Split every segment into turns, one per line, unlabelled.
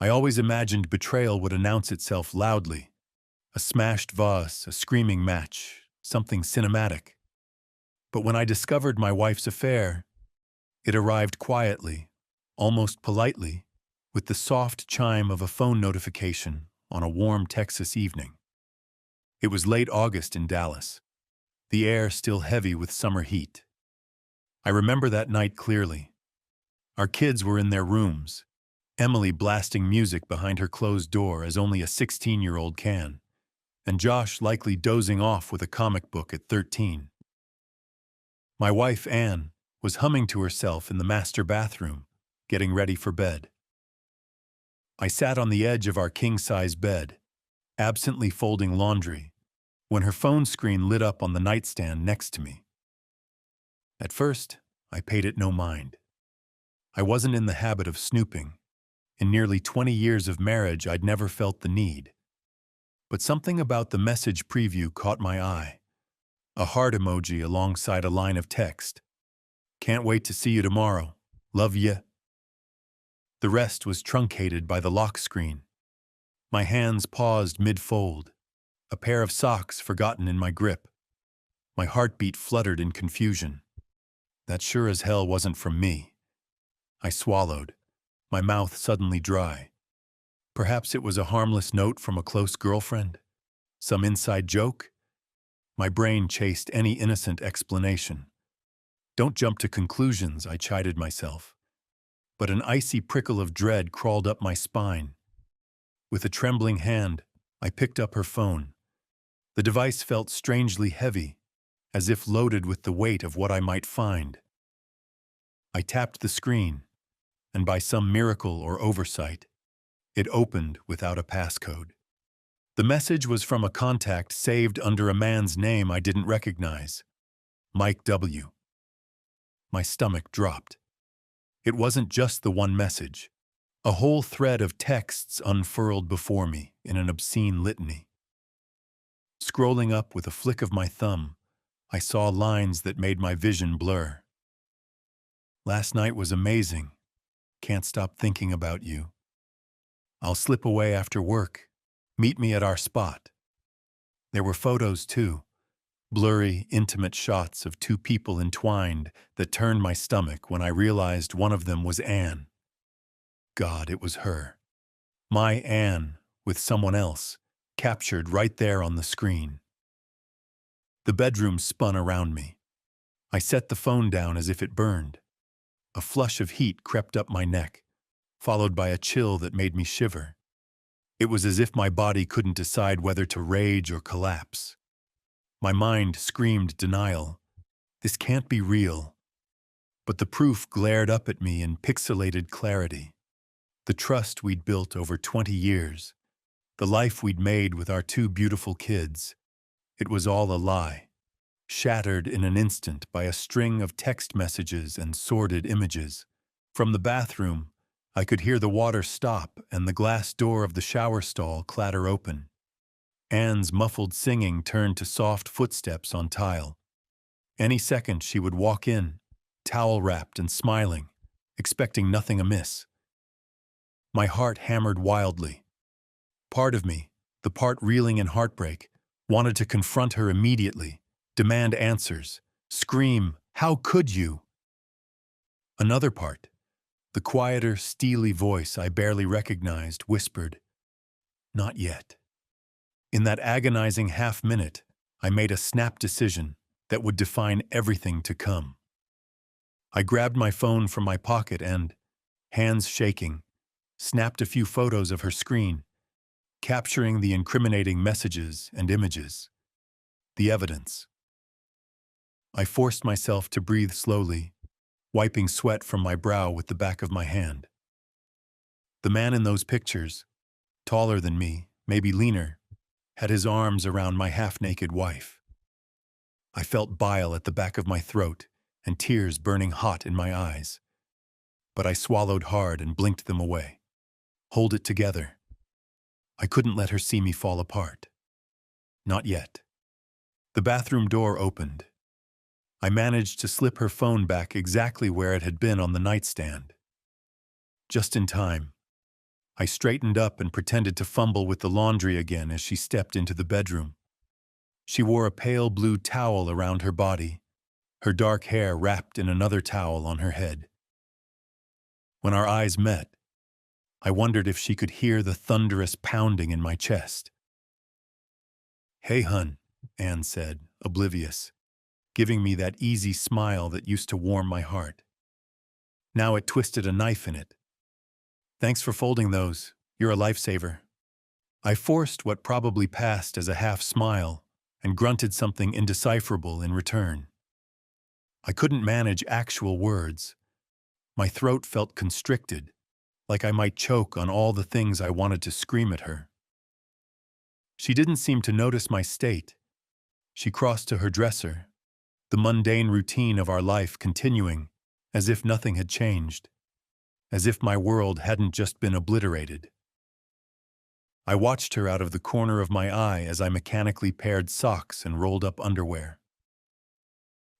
I always imagined betrayal would announce itself loudly. A smashed vase, a screaming match, something cinematic. But when I discovered my wife's affair, it arrived quietly, almost politely, with the soft chime of a phone notification on a warm Texas evening. It was late August in Dallas, the air still heavy with summer heat. I remember that night clearly. Our kids were in their rooms, Emily blasting music behind her closed door as only a 16-year-old can, and Josh likely dozing off with a comic book at 13. My wife, Anne, was humming to herself in the master bathroom, getting ready for bed. I sat on the edge of our king-size bed, absently folding laundry, when her phone screen lit up on the nightstand next to me. At first, I paid it no mind. I wasn't in the habit of snooping. In nearly 20 years of marriage, I'd never felt the need. But something about the message preview caught my eye. A heart emoji alongside a line of text. "Can't wait to see you tomorrow. Love ya." The rest was truncated by the lock screen. My hands paused mid-fold, a pair of socks forgotten in my grip. My heartbeat fluttered in confusion. That sure as hell wasn't from me. I swallowed, my mouth suddenly dry. Perhaps it was a harmless note from a close girlfriend? Some inside joke? My brain chased any innocent explanation. Don't jump to conclusions, I chided myself. But an icy prickle of dread crawled up my spine. With a trembling hand, I picked up her phone. The device felt strangely heavy, as if loaded with the weight of what I might find. I tapped the screen, and by some miracle or oversight, it opened without a passcode. The message was from a contact saved under a man's name I didn't recognize, Mike W. My stomach dropped. It wasn't just the one message. A whole thread of texts unfurled before me in an obscene litany. Scrolling up with a flick of my thumb, I saw lines that made my vision blur. "Last night was amazing. Can't stop thinking about you. I'll slip away after work. Meet me at our spot." There were photos too. Blurry, intimate shots of two people entwined that turned my stomach when I realized one of them was Anne. God, it was her. My Anne, with someone else, captured right there on the screen. The bedroom spun around me. I set the phone down as if it burned. A flush of heat crept up my neck, followed by a chill that made me shiver. It was as if my body couldn't decide whether to rage or collapse. My mind screamed denial. This can't be real. But the proof glared up at me in pixelated clarity. The trust we'd built over 20 years. The life we'd made with our two beautiful kids. It was all a lie, shattered in an instant by a string of text messages and sordid images. From the bathroom, I could hear the water stop and the glass door of the shower stall clatter open. Anne's muffled singing turned to soft footsteps on tile. Any second she would walk in, towel-wrapped and smiling, expecting nothing amiss. My heart hammered wildly. Part of me, the part reeling in heartbreak, wanted to confront her immediately, demand answers, scream, "How could you?" Another part, the quieter, steely voice I barely recognized, whispered, "Not yet." In that agonizing half-minute, I made a snap decision that would define everything to come. I grabbed my phone from my pocket and, hands shaking, snapped a few photos of her screen, capturing the incriminating messages and images. The evidence. I forced myself to breathe slowly, wiping sweat from my brow with the back of my hand. The man in those pictures, taller than me, maybe leaner, had his arms around my half-naked wife. I felt bile at the back of my throat and tears burning hot in my eyes. But I swallowed hard and blinked them away. Hold it together. I couldn't let her see me fall apart. Not yet. The bathroom door opened. I managed to slip her phone back exactly where it had been on the nightstand. Just in time. I straightened up and pretended to fumble with the laundry again as she stepped into the bedroom. She wore a pale blue towel around her body, her dark hair wrapped in another towel on her head. When our eyes met, I wondered if she could hear the thunderous pounding in my chest. "Hey, hun," Anne said, oblivious, giving me that easy smile that used to warm my heart. Now it twisted a knife in it. "Thanks for folding those. You're a lifesaver." I forced what probably passed as a half smile and grunted something indecipherable in return. I couldn't manage actual words. My throat felt constricted, like I might choke on all the things I wanted to scream at her. She didn't seem to notice my state. She crossed to her dresser, the mundane routine of our life continuing, as if nothing had changed, as if my world hadn't just been obliterated. I watched her out of the corner of my eye as I mechanically paired socks and rolled up underwear.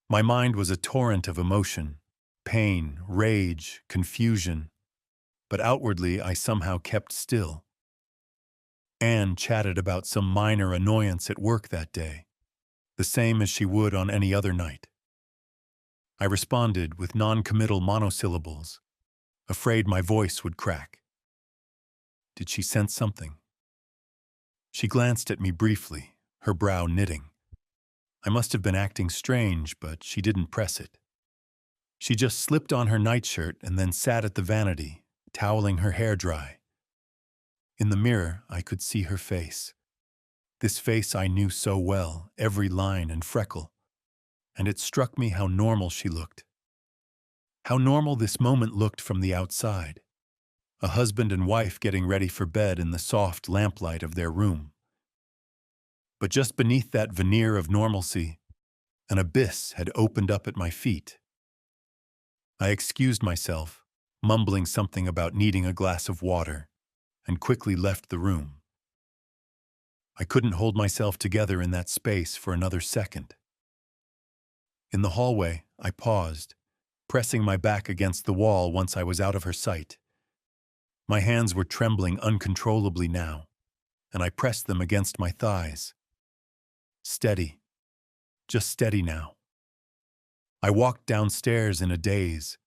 My mind was a torrent of emotion, pain, rage, confusion, but outwardly I somehow kept still. Anne chatted about some minor annoyance at work that day, the same as she would on any other night. I responded with non-committal monosyllables, afraid my voice would crack. Did she sense something? She glanced at me briefly, her brow knitting. I must have been acting strange, but she didn't press it. She just slipped on her nightshirt and then sat at the vanity, toweling her hair dry. In the mirror, I could see her face. This face I knew so well, every line and freckle. And it struck me how normal she looked. How normal this moment looked from the outside. A husband and wife getting ready for bed in the soft lamplight of their room. But just beneath that veneer of normalcy, an abyss had opened up at my feet. I excused myself, mumbling something about needing a glass of water, and quickly left the room. I couldn't hold myself together in that space for another second. In the hallway, I paused, pressing my back against the wall once I was out of her sight. My hands were trembling uncontrollably now, and I pressed them against my thighs. Steady. Just steady now. I walked downstairs in a daze.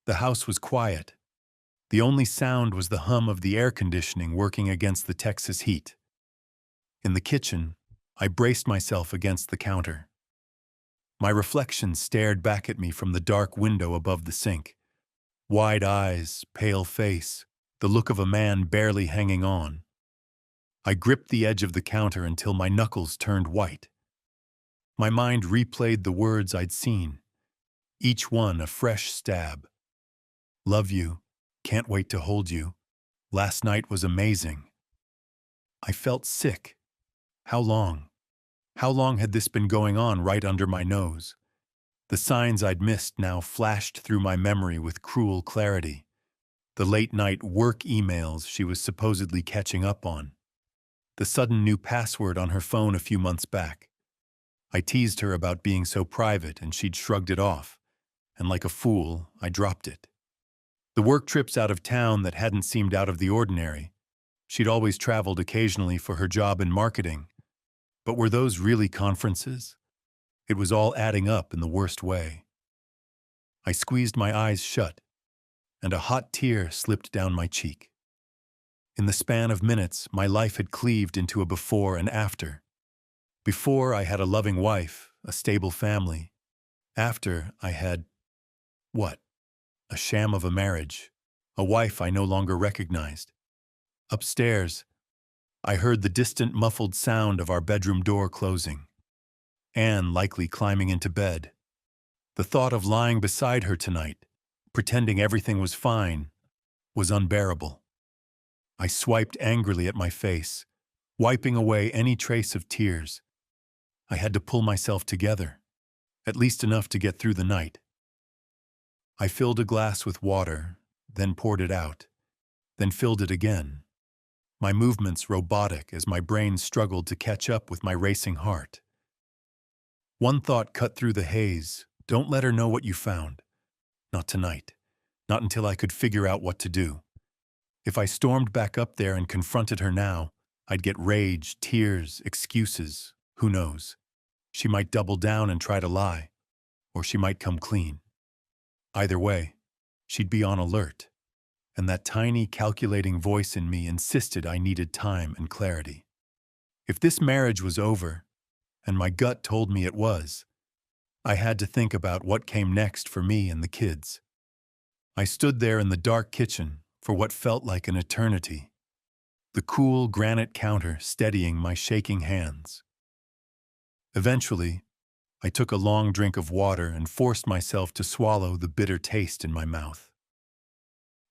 The house was quiet. The only sound was the hum of the air conditioning working against the Texas heat. In the kitchen, I braced myself against the counter. My reflection stared back at me from the dark window above the sink. Wide eyes, pale face, the look of a man barely hanging on. I gripped the edge of the counter until my knuckles turned white. My mind replayed the words I'd seen, each one a fresh stab. Love you, can't wait to hold you, last night was amazing. I felt sick. How long? How long had this been going on right under my nose? The signs I'd missed now flashed through my memory with cruel clarity. The late-night work emails she was supposedly catching up on. The sudden new password on her phone a few months back. I teased her about being so private and she'd shrugged it off, and like a fool, I dropped it. The work trips out of town that hadn't seemed out of the ordinary. She'd always traveled occasionally for her job in marketing. But were those really conferences? It was all adding up in the worst way. I squeezed my eyes shut, and a hot tear slipped down my cheek. In the span of minutes, my life had cleaved into a before and after. Before, I had a loving wife, a stable family. After, I had, what? A sham of a marriage, a wife I no longer recognized. Upstairs, I heard the distant muffled sound of our bedroom door closing. Anne likely climbing into bed. The thought of lying beside her tonight, pretending everything was fine, was unbearable. I swiped angrily at my face, wiping away any trace of tears. I had to pull myself together, at least enough to get through the night. I filled a glass with water, then poured it out, then filled it again. My movements robotic as my brain struggled to catch up with my racing heart. One thought cut through the haze. Don't let her know what you found. Not tonight. Not until I could figure out what to do. If I stormed back up there and confronted her now, I'd get rage, tears, excuses, who knows. She might double down and try to lie, or she might come clean. Either way, she'd be on alert, and that tiny calculating voice in me insisted I needed time and clarity. If this marriage was over, and my gut told me it was, I had to think about what came next for me and the kids. I stood there in the dark kitchen for what felt like an eternity, the cool granite counter steadying my shaking hands. Eventually, I took a long drink of water and forced myself to swallow the bitter taste in my mouth.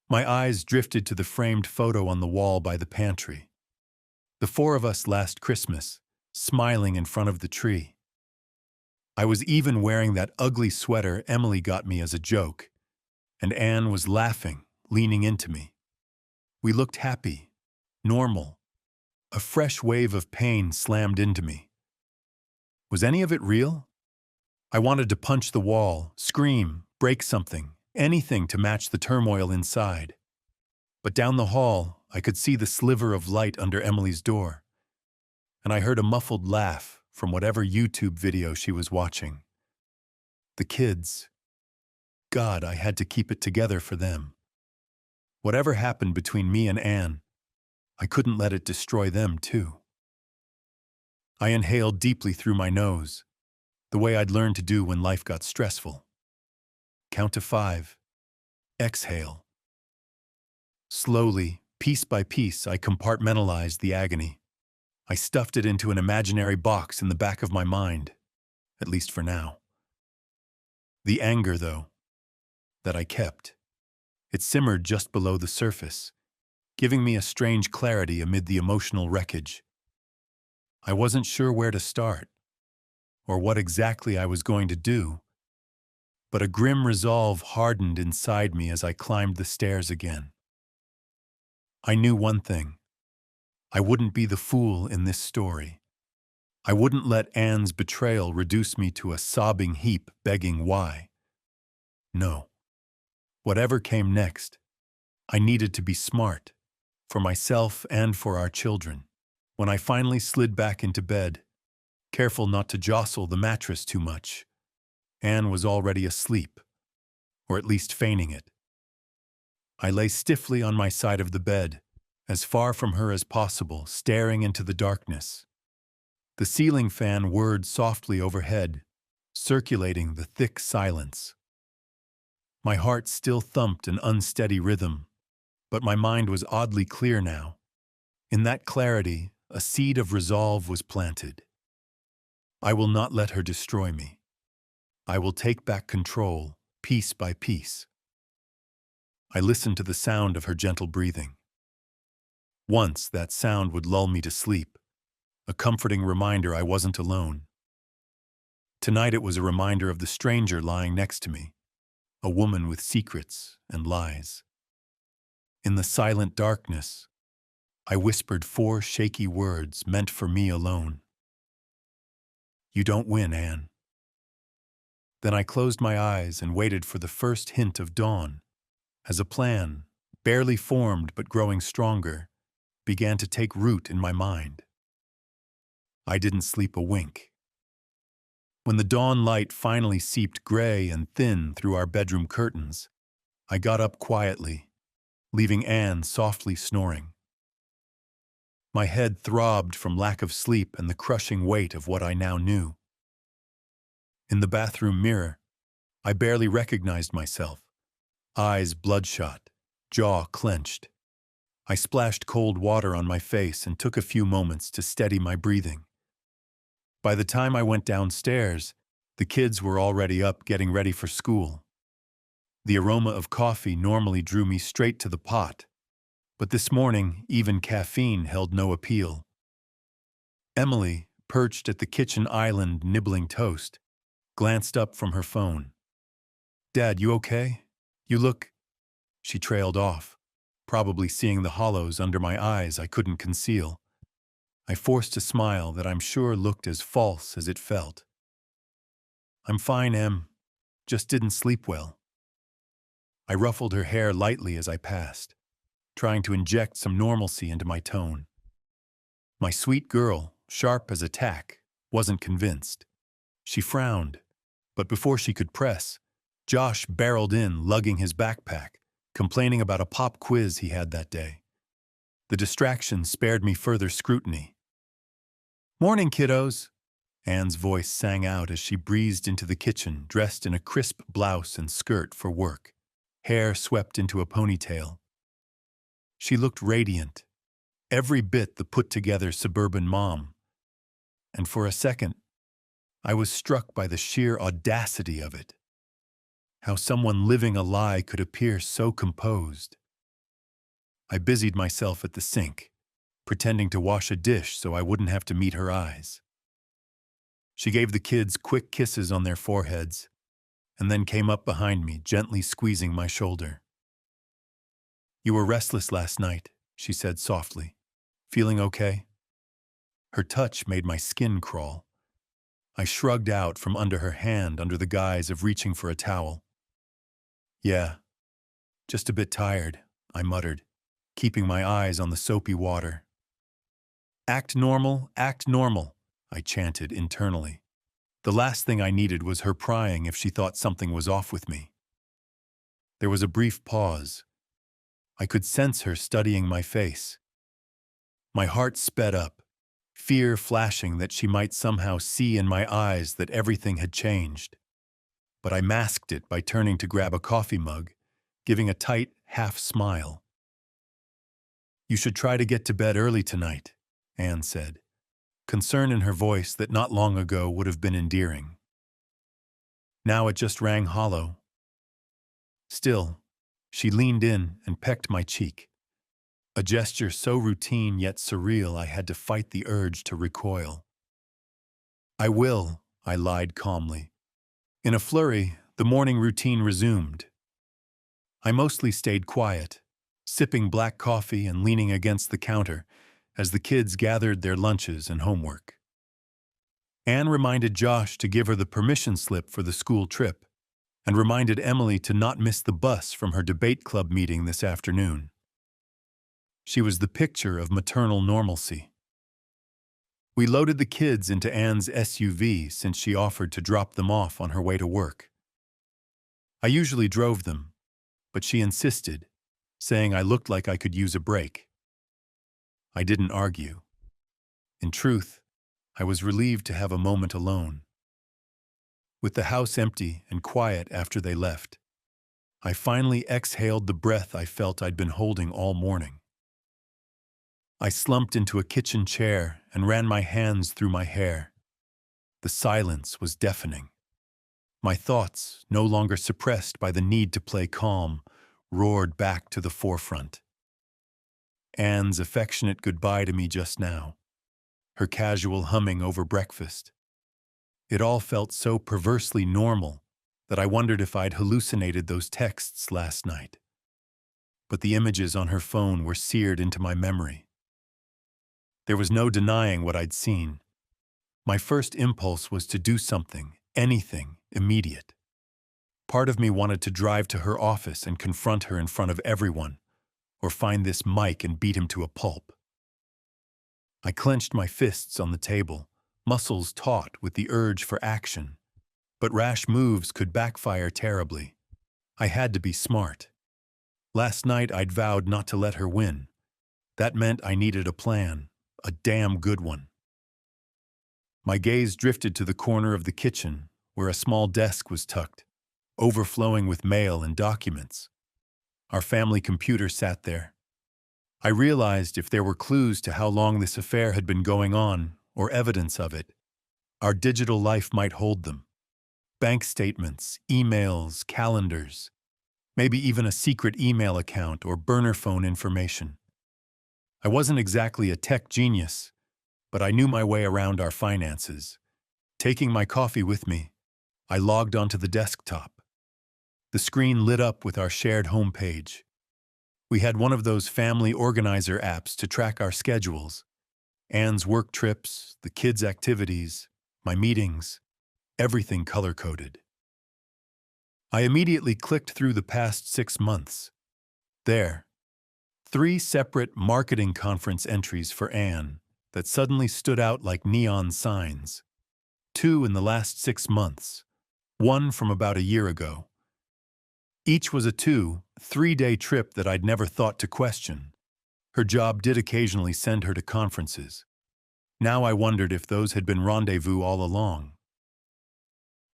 My eyes drifted to the framed photo on the wall by the pantry. The four of us last Christmas, smiling in front of the tree. I was even wearing that ugly sweater Emily got me as a joke, and Anne was laughing, leaning into me. We looked happy, normal. A fresh wave of pain slammed into me. Was any of it real? I wanted to punch the wall, scream, break something, anything to match the turmoil inside. But down the hall, I could see the sliver of light under Emily's door, and I heard a muffled laugh from whatever YouTube video she was watching. The kids. God, I had to keep it together for them. Whatever happened between me and Anne, I couldn't let it destroy them too. I inhaled deeply through my nose, the way I'd learned to do when life got stressful. Count to 5. Exhale. Slowly, piece by piece, I compartmentalized the agony. I stuffed it into an imaginary box in the back of my mind, at least for now. The anger, though, that I kept, it simmered just below the surface, giving me a strange clarity amid the emotional wreckage. I wasn't sure where to start, or what exactly I was going to do, but a grim resolve hardened inside me as I climbed the stairs again. I knew one thing. I wouldn't be the fool in this story. I wouldn't let Anne's betrayal reduce me to a sobbing heap begging why. No. Whatever came next, I needed to be smart, for myself and for our children. When I finally slid back into bed, careful not to jostle the mattress too much, Anne was already asleep, or at least feigning it. I lay stiffly on my side of the bed, as far from her as possible, staring into the darkness. The ceiling fan whirred softly overhead, circulating the thick silence. My heart still thumped an unsteady rhythm, but my mind was oddly clear now. In that clarity, a seed of resolve was planted. I will not let her destroy me. I will take back control, piece by piece. I listened to the sound of her gentle breathing. Once that sound would lull me to sleep, a comforting reminder I wasn't alone. Tonight it was a reminder of the stranger lying next to me, a woman with secrets and lies. In the silent darkness, I whispered 4 shaky words meant for me alone. You don't win, Anne. Then I closed my eyes and waited for the first hint of dawn, as a plan, barely formed but growing stronger, began to take root in my mind. I didn't sleep a wink. When the dawn light finally seeped gray and thin through our bedroom curtains, I got up quietly, leaving Anne softly snoring. My head throbbed from lack of sleep and the crushing weight of what I now knew. In the bathroom mirror, I barely recognized myself, eyes bloodshot, jaw clenched. I splashed cold water on my face and took a few moments to steady my breathing. By the time I went downstairs, the kids were already up getting ready for school. The aroma of coffee normally drew me straight to the pot, but this morning even caffeine held no appeal. Emily, perched at the kitchen island nibbling toast, glanced up from her phone. "Dad, you okay? You look—" She trailed off, probably seeing the hollows under my eyes I couldn't conceal. I forced a smile that I'm sure looked as false as it felt. "I'm fine, Em. Just didn't sleep well." I ruffled her hair lightly as I passed. trying to inject some normalcy into my tone. My sweet girl, sharp as a tack, wasn't convinced. She frowned, but before she could press, Josh barreled in, lugging his backpack, complaining about a pop quiz he had that day. The distraction spared me further scrutiny. "Morning, kiddos," Anne's voice sang out as she breezed into the kitchen, dressed in a crisp blouse and skirt for work, hair swept into a ponytail. She looked radiant, every bit the put-together suburban mom. And for a second, I was struck by the sheer audacity of it. How someone living a lie could appear so composed. I busied myself at the sink, pretending to wash a dish so I wouldn't have to meet her eyes. She gave the kids quick kisses on their foreheads, and then came up behind me, gently squeezing my shoulder. "You were restless last night," she said softly. "Feeling okay?" Her touch made my skin crawl. I shrugged out from under her hand under the guise of reaching for a towel. "Yeah, just a bit tired," I muttered, keeping my eyes on the soapy water. Act normal," I chanted internally. The last thing I needed was her prying if she thought something was off with me. There was a brief pause. I could sense her studying my face. My heart sped up, fear flashing that she might somehow see in my eyes that everything had changed. But I masked it by turning to grab a coffee mug, giving a tight half smile. "You should try to get to bed early tonight," Anne said, concern in her voice that not long ago would have been endearing. Now it just rang hollow. Still, she leaned in and pecked my cheek, a gesture so routine yet surreal I had to fight the urge to recoil. "I will," I lied calmly. In a flurry, the morning routine resumed. I mostly stayed quiet, sipping black coffee and leaning against the counter as the kids gathered their lunches and homework. Anne reminded Josh to give her the permission slip for the school trip, and reminded Emily to not miss the bus from her debate club meeting this afternoon. She was the picture of maternal normalcy. We loaded the kids into Anne's SUV since she offered to drop them off on her way to work. I usually drove them, but she insisted, saying I looked like I could use a break. I didn't argue. In truth, I was relieved to have a moment alone. With the house empty and quiet after they left, I finally exhaled the breath I felt I'd been holding all morning. I slumped into a kitchen chair and ran my hands through my hair. The silence was deafening. My thoughts, no longer suppressed by the need to play calm, roared back to the forefront. Anne's affectionate goodbye to me just now, her casual humming over breakfast. It all felt so perversely normal that I wondered if I'd hallucinated those texts last night. But the images on her phone were seared into my memory. There was no denying what I'd seen. My first impulse was to do something, anything, immediate. Part of me wanted to drive to her office and confront her in front of everyone, or find this Mike and beat him to a pulp. I clenched my fists on the table, muscles taut with the urge for action. But rash moves could backfire terribly. I had to be smart. Last night I'd vowed not to let her win. That meant I needed a plan, a damn good one. My gaze drifted to the corner of the kitchen, where a small desk was tucked, overflowing with mail and documents. Our family computer sat there. I realized if there were clues to how long this affair had been going on, or evidence of it, our digital life might hold them. Bank statements, emails, calendars, maybe even a secret email account or burner phone information. I wasn't exactly a tech genius, but I knew my way around our finances. Taking my coffee with me, I logged onto the desktop. The screen lit up with our shared homepage. We had one of those family organizer apps to track our schedules. Anne's work trips, the kids' activities, my meetings, everything color-coded. I immediately clicked through the past 6 months. There, 3 separate marketing conference entries for Anne that suddenly stood out like neon signs. 2 in the last 6 months, 1 from about a year ago. Each was a 2-3-day trip that I'd never thought to question. Her job did occasionally send her to conferences. Now I wondered if those had been rendezvous all along.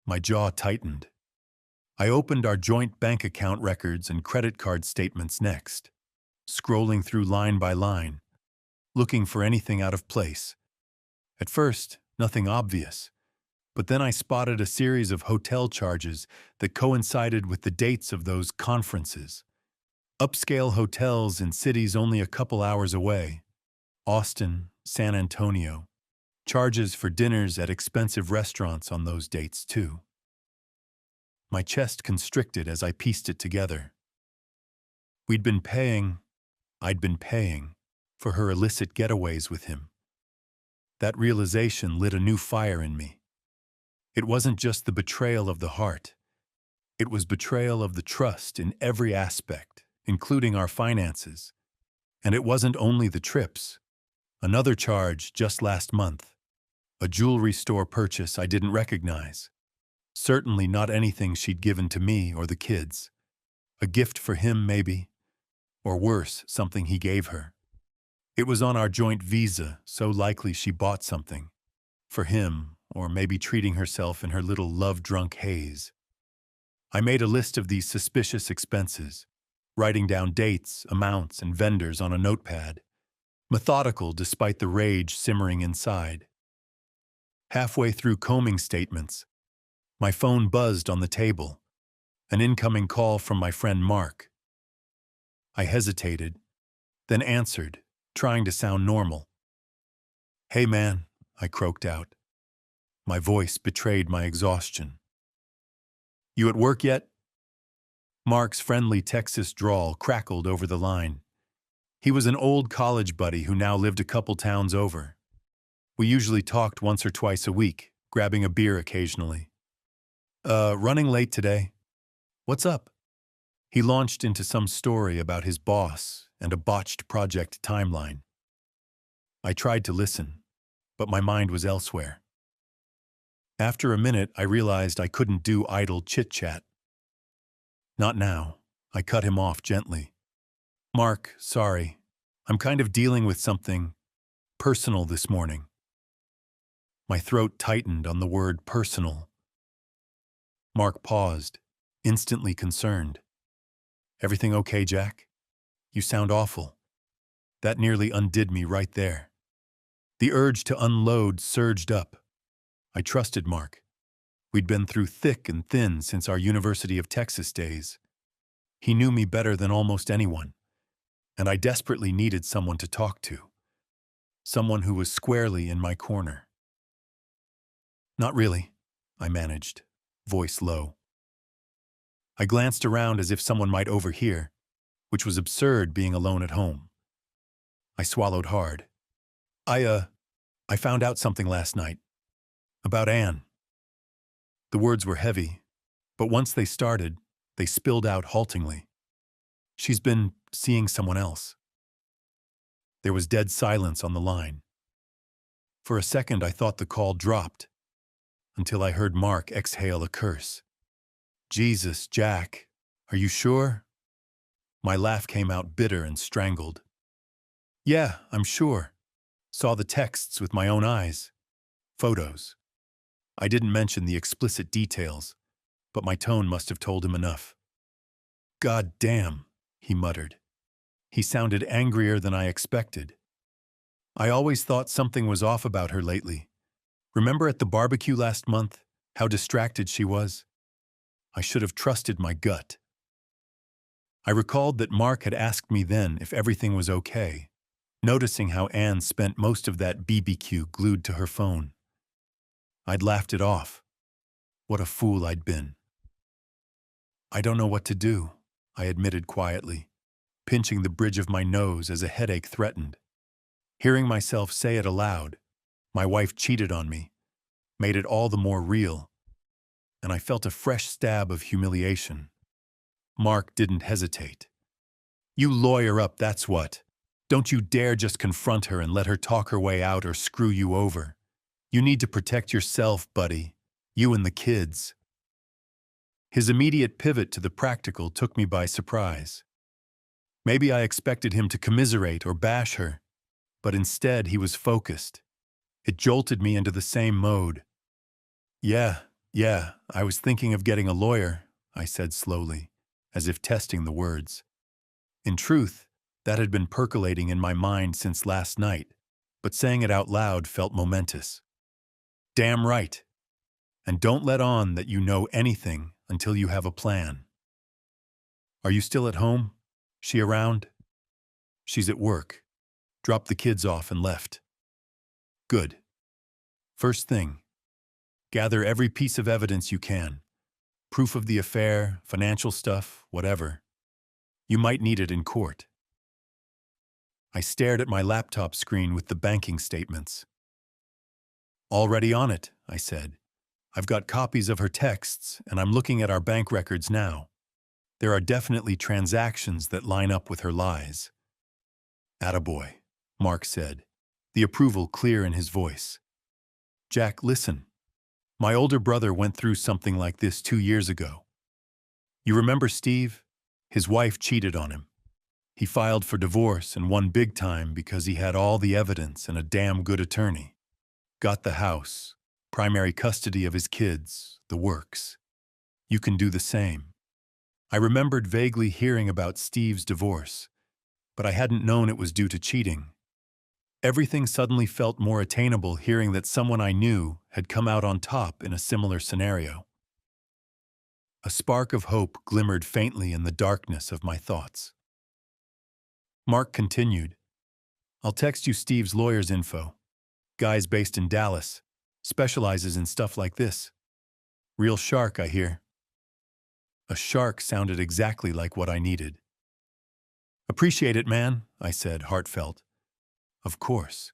My jaw tightened. I opened our joint bank account records and credit card statements next, scrolling through line by line, looking for anything out of place. At first, nothing obvious, but then I spotted a series of hotel charges that coincided with the dates of those conferences. Upscale hotels in cities only a couple hours away. Austin, San Antonio. Charges for dinners at expensive restaurants on those dates, too. My chest constricted as I pieced it together. I'd been paying for her illicit getaways with him. That realization lit a new fire in me. It wasn't just the betrayal of the heart. It was betrayal of the trust in every aspect, including our finances. And it wasn't only the trips. Another charge just last month. A jewelry store purchase I didn't recognize. Certainly not anything she'd given to me or the kids. A gift for him, maybe. Or worse, something he gave her. It was on our joint visa, so likely she bought something. For him, or maybe treating herself in her little love-drunk haze. I made a list of these suspicious expenses, writing down dates, amounts, and vendors on a notepad. Methodical despite the rage simmering inside. Halfway through combing statements, my phone buzzed on the table. An incoming call from my friend Mark. I hesitated, then answered, trying to sound normal. "Hey man," I croaked out. My voice betrayed my exhaustion. "You at work yet?" Mark's friendly Texas drawl crackled over the line. He was an old college buddy who now lived a couple towns over. We usually talked once or twice a week, grabbing a beer occasionally. Running late today. What's up?" He launched into some story about his boss and a botched project timeline. I tried to listen, but my mind was elsewhere. After a minute, I realized I couldn't do idle chit-chat. "Not now." I cut him off gently. "Mark, sorry. I'm kind of dealing with something personal this morning." My throat tightened on the word personal. Mark paused, instantly concerned. "Everything okay, Jack? You sound awful." That nearly undid me right there. The urge to unload surged up. I trusted Mark. We'd been through thick and thin since our University of Texas days. He knew me better than almost anyone, and I desperately needed someone to talk to. Someone who was squarely in my corner. "Not really," I managed, voice low. I glanced around as if someone might overhear, which was absurd being alone at home. I swallowed hard. I found out something last night. About Anne." The words were heavy, but once they started, they spilled out haltingly. "She's been seeing someone else." There was dead silence on the line. For a second, I thought the call dropped, until I heard Mark exhale a curse. "Jesus, Jack, are you sure?" My laugh came out bitter and strangled. "Yeah, I'm sure. Saw the texts with my own eyes. Photos." I didn't mention the explicit details, but my tone must have told him enough. "God damn," he muttered. He sounded angrier than I expected. "I always thought something was off about her lately. Remember at the barbecue last month, how distracted she was? I should have trusted my gut." I recalled that Mark had asked me then if everything was okay, noticing how Anne spent most of that BBQ glued to her phone. I'd laughed it off. What a fool I'd been. "I don't know what to do," I admitted quietly, pinching the bridge of my nose as a headache threatened. Hearing myself say it aloud, my wife cheated on me, made it all the more real, and I felt a fresh stab of humiliation. Mark didn't hesitate. You lawyer up, that's what. Don't you dare just confront her and let her talk her way out or screw you over. You need to protect yourself, buddy. You and the kids. His immediate pivot to the practical took me by surprise. Maybe I expected him to commiserate or bash her, but instead he was focused. It jolted me into the same mode. Yeah, I was thinking of getting a lawyer, I said slowly, as if testing the words. In truth, that had been percolating in my mind since last night, but saying it out loud felt momentous. Damn right. And don't let on that you know anything until you have a plan. Are you still at home? She around? She's at work. Dropped the kids off and left. Good. First thing, gather every piece of evidence you can. Proof of the affair, financial stuff, whatever. You might need it in court. I stared at my laptop screen with the banking statements. Already on it, I said. I've got copies of her texts, and I'm looking at our bank records now. There are definitely transactions that line up with her lies. Attaboy, Mark said, the approval clear in his voice. Jack, listen. My older brother went through something like this 2 years ago. You remember Steve? His wife cheated on him. He filed for divorce and won big time because he had all the evidence and a damn good attorney. Got the house, primary custody of his kids, the works. You can do the same. I remembered vaguely hearing about Steve's divorce, but I hadn't known it was due to cheating. Everything suddenly felt more attainable hearing that someone I knew had come out on top in a similar scenario. A spark of hope glimmered faintly in the darkness of my thoughts. Mark continued, I'll text you Steve's lawyer's info. Guy's based in Dallas, specializes in stuff like this. Real shark, I hear. A shark sounded exactly like what I needed. Appreciate it, man, I said, heartfelt. Of course.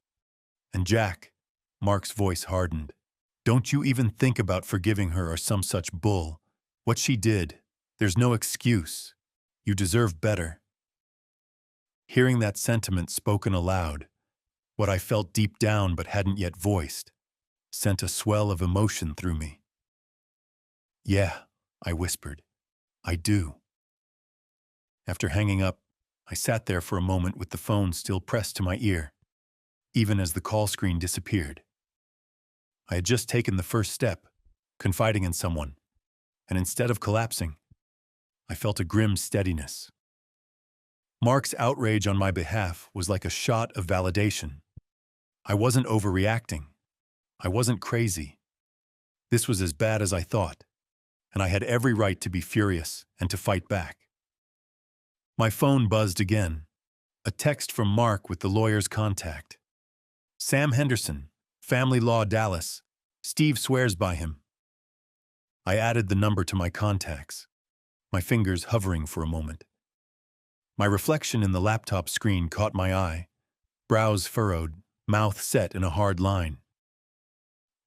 And Jack, Mark's voice hardened. Don't you even think about forgiving her or some such bull. What she did, there's no excuse. You deserve better. Hearing that sentiment spoken aloud, what I felt deep down but hadn't yet voiced, sent a swell of emotion through me. Yeah, I whispered. I do. After hanging up, I sat there for a moment with the phone still pressed to my ear, even as the call screen disappeared. I had just taken the first step, confiding in someone, and instead of collapsing, I felt a grim steadiness. Mark's outrage on my behalf was like a shot of validation. I wasn't overreacting. I wasn't crazy. This was as bad as I thought, and I had every right to be furious and to fight back. My phone buzzed again, a text from Mark with the lawyer's contact. Sam Henderson, Family Law Dallas. Steve swears by him. I added the number to my contacts, my fingers hovering for a moment. My reflection in the laptop screen caught my eye, brows furrowed, mouth set in a hard line.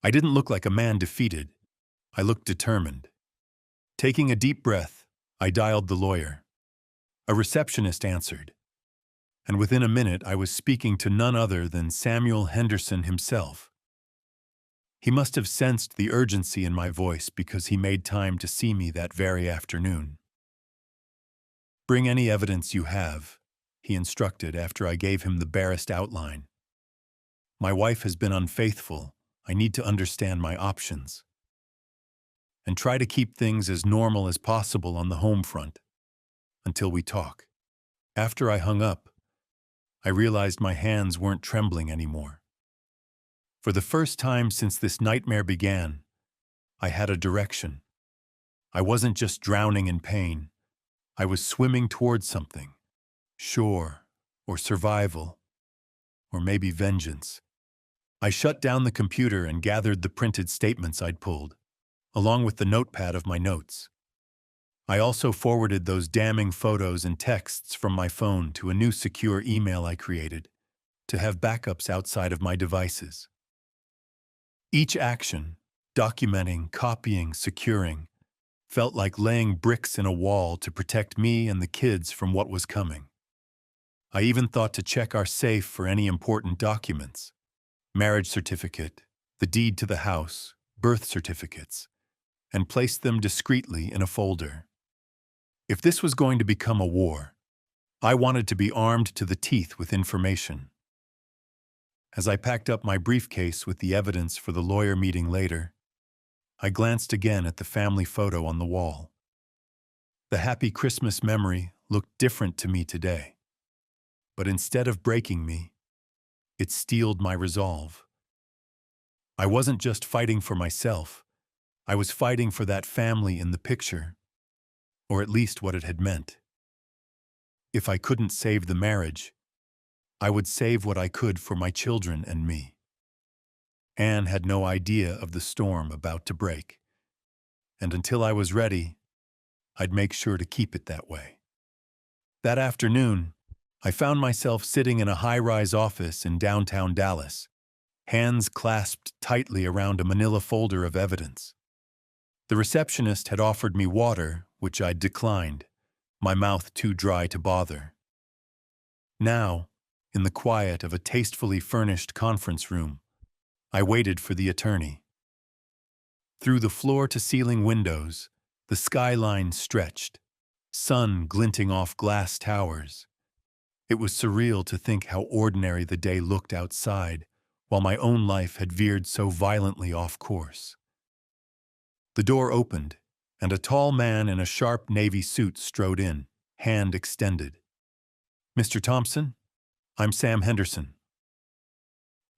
I didn't look like a man defeated. I looked determined. Taking a deep breath, I dialed the lawyer. A receptionist answered, and within a minute I was speaking to none other than Samuel Henderson himself. He must have sensed the urgency in my voice because he made time to see me that very afternoon. Bring any evidence you have, he instructed after I gave him the barest outline. My wife has been unfaithful. I need to understand my options. And try to keep things as normal as possible on the home front, until we talk. After I hung up, I realized my hands weren't trembling anymore. For the first time since this nightmare began, I had a direction. I wasn't just drowning in pain. I was swimming towards something. Shore, or survival, or maybe vengeance. I shut down the computer and gathered the printed statements I'd pulled, along with the notepad of my notes. I also forwarded those damning photos and texts from my phone to a new secure email I created, to have backups outside of my devices. Each action, documenting, copying, securing, felt like laying bricks in a wall to protect me and the kids from what was coming. I even thought to check our safe for any important documents: marriage certificate, the deed to the house, birth certificates, and placed them discreetly in a folder. If this was going to become a war, I wanted to be armed to the teeth with information. As I packed up my briefcase with the evidence for the lawyer meeting later, I glanced again at the family photo on the wall. The happy Christmas memory looked different to me today. But instead of breaking me, it steeled my resolve. I wasn't just fighting for myself, I was fighting for that family in the picture, or at least what it had meant. If I couldn't save the marriage, I would save what I could for my children and me. Anne had no idea of the storm about to break, and until I was ready, I'd make sure to keep it that way. That afternoon, I found myself sitting in a high-rise office in downtown Dallas, hands clasped tightly around a manila folder of evidence. The receptionist had offered me water, which I'd declined, my mouth too dry to bother. Now, in the quiet of a tastefully furnished conference room, I waited for the attorney. Through the floor-to-ceiling windows, the skyline stretched, sun glinting off glass towers. It was surreal to think how ordinary the day looked outside, while my own life had veered so violently off course. The door opened, and a tall man in a sharp navy suit strode in, hand extended. "Mr. Thompson, I'm Sam Henderson."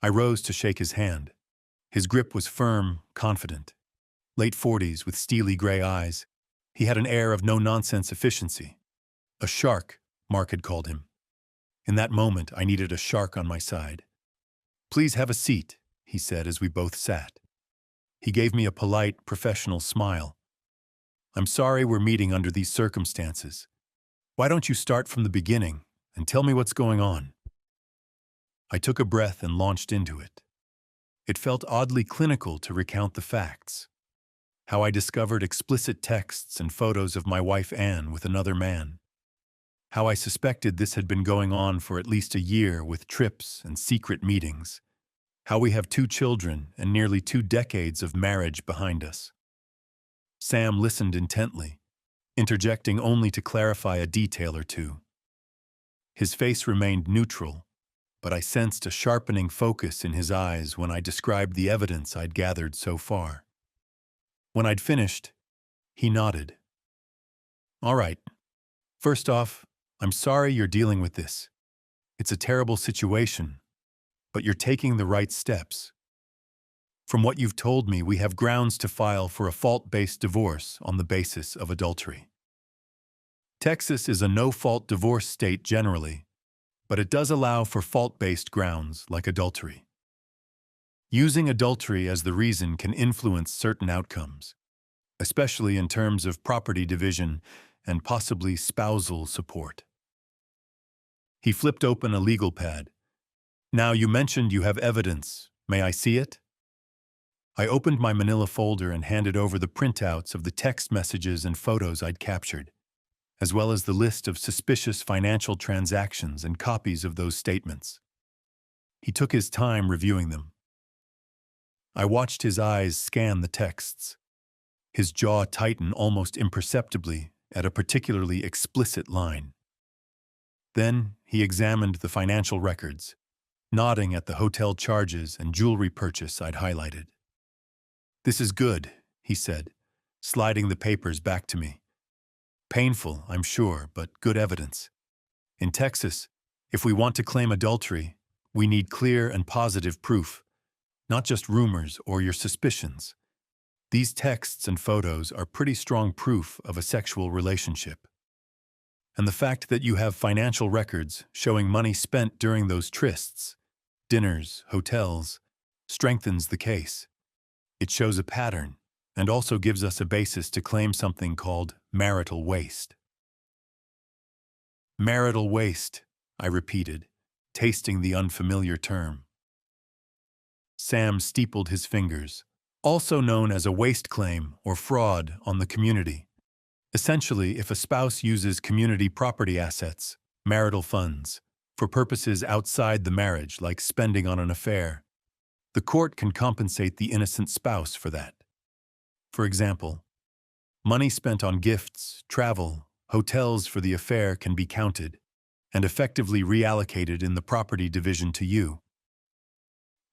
I rose to shake his hand. His grip was firm, confident. Late 40s with steely gray eyes, he had an air of no-nonsense efficiency. A shark, Mark had called him. In that moment, I needed a shark on my side. "Please have a seat," he said as we both sat. He gave me a polite, professional smile. "I'm sorry we're meeting under these circumstances. Why don't you start from the beginning and tell me what's going on?" I took a breath and launched into it. It felt oddly clinical to recount the facts. How I discovered explicit texts and photos of my wife Anne with another man. How I suspected this had been going on for at least a year with trips and secret meetings. How we have 2 children and nearly 2 decades of marriage behind us. Sam listened intently, interjecting only to clarify a detail or two. His face remained neutral, but I sensed a sharpening focus in his eyes when I described the evidence I'd gathered so far. When I'd finished, he nodded. "All right. First off, I'm sorry you're dealing with this. It's a terrible situation, but you're taking the right steps. From what you've told me, we have grounds to file for a fault-based divorce on the basis of adultery. Texas is a no-fault divorce state generally, but it does allow for fault-based grounds like adultery. Using adultery as the reason can influence certain outcomes, especially in terms of property division and possibly spousal support." He flipped open a legal pad. "Now, you mentioned you have evidence. May I see it?" I opened my manila folder and handed over the printouts of the text messages and photos I'd captured, as well as the list of suspicious financial transactions and copies of those statements. He took his time reviewing them. I watched his eyes scan the texts, his jaw tighten almost imperceptibly at a particularly explicit line. Then he examined the financial records, nodding at the hotel charges and jewelry purchase I'd highlighted. "This is good," he said, sliding the papers back to me. "Painful, I'm sure, but good evidence. In Texas, if we want to claim adultery, we need clear and positive proof, not just rumors or your suspicions. These texts and photos are pretty strong proof of a sexual relationship. And the fact that you have financial records showing money spent during those trysts, dinners, hotels, strengthens the case. It shows a pattern and also gives us a basis to claim something called marital waste." "Marital waste," I repeated, tasting the unfamiliar term. Sam steepled his fingers. "Also known as a waste claim or fraud on the community. Essentially, if a spouse uses community property assets, marital funds, for purposes outside the marriage, like spending on an affair. The court can compensate the innocent spouse for that. For example, money spent on gifts, travel, hotels for the affair can be counted and effectively reallocated in the property division to you.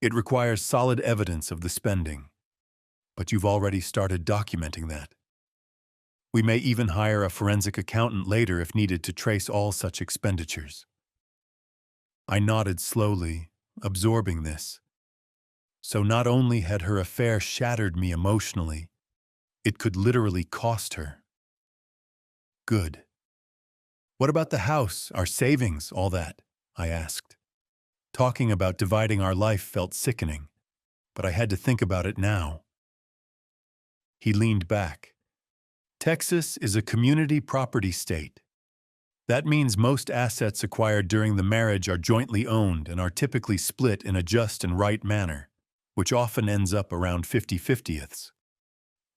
It requires solid evidence of the spending, but you've already started documenting that. We may even hire a forensic accountant later if needed to trace all such expenditures. I nodded slowly, absorbing this. So not only had her affair shattered me emotionally, it could literally cost her. Good. What about the house, our savings, all that? I asked. Talking about dividing our life felt sickening, but I had to think about it now. He leaned back. Texas is a community property state. That means most assets acquired during the marriage are jointly owned and are typically split in a just and right manner, which often ends up around 50-50ths.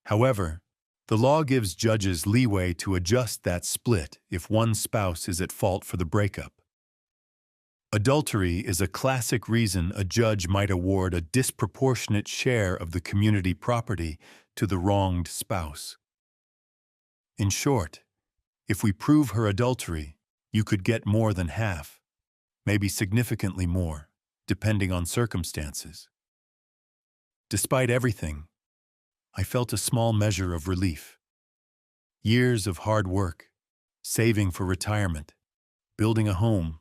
However, the law gives judges leeway to adjust that split if one spouse is at fault for the breakup. Adultery is a classic reason a judge might award a disproportionate share of the community property to the wronged spouse. In short, if we prove her adultery, you could get more than half, maybe significantly more, depending on circumstances. Despite everything, I felt a small measure of relief. Years of hard work, saving for retirement, building a home.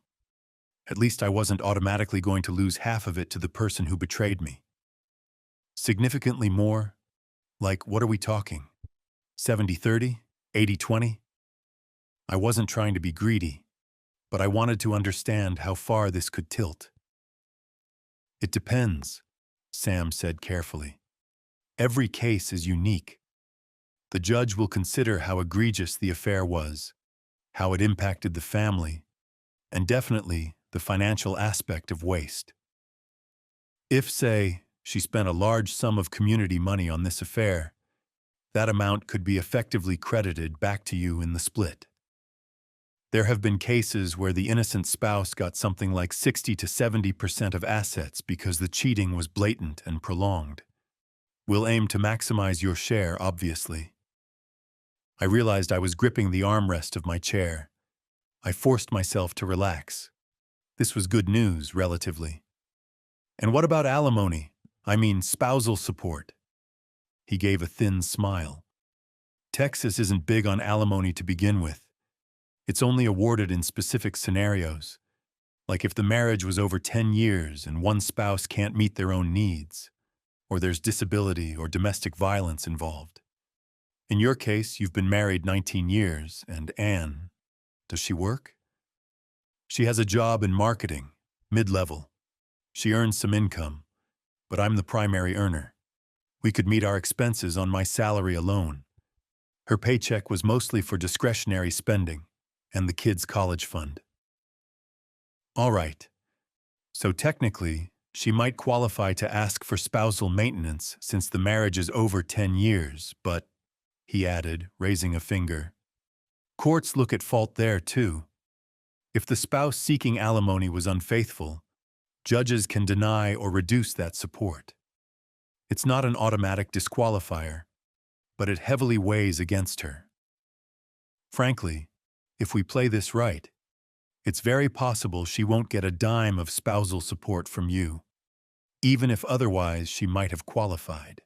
At least I wasn't automatically going to lose half of it to the person who betrayed me. Significantly more? Like, what are we talking? 70-30? 80-20? I wasn't trying to be greedy, but I wanted to understand how far this could tilt. It depends, Sam said carefully. Every case is unique. The judge will consider how egregious the affair was, how it impacted the family, and definitely the financial aspect of waste. If, say, she spent a large sum of community money on this affair, that amount could be effectively credited back to you in the split. There have been cases where the innocent spouse got something like 60-70% of assets because the cheating was blatant and prolonged. We'll aim to maximize your share, obviously. I realized I was gripping the armrest of my chair. I forced myself to relax. This was good news, relatively. And what about alimony? I mean, spousal support. He gave a thin smile. Texas isn't big on alimony to begin with. It's only awarded in specific scenarios, like if the marriage was over 10 years and one spouse can't meet their own needs, or there's disability or domestic violence involved. In your case, you've been married 19 years, and Anne, does she work? She has a job in marketing, mid-level. She earns some income, but I'm the primary earner. We could meet our expenses on my salary alone. Her paycheck was mostly for discretionary spending and the kids' college fund. All right. So technically, she might qualify to ask for spousal maintenance since the marriage is over 10 years, but, he added, raising a finger, courts look at fault there too. If the spouse seeking alimony was unfaithful, judges can deny or reduce that support. It's not an automatic disqualifier, but it heavily weighs against her. Frankly, if we play this right, it's very possible she won't get a dime of spousal support from you, even if otherwise she might have qualified.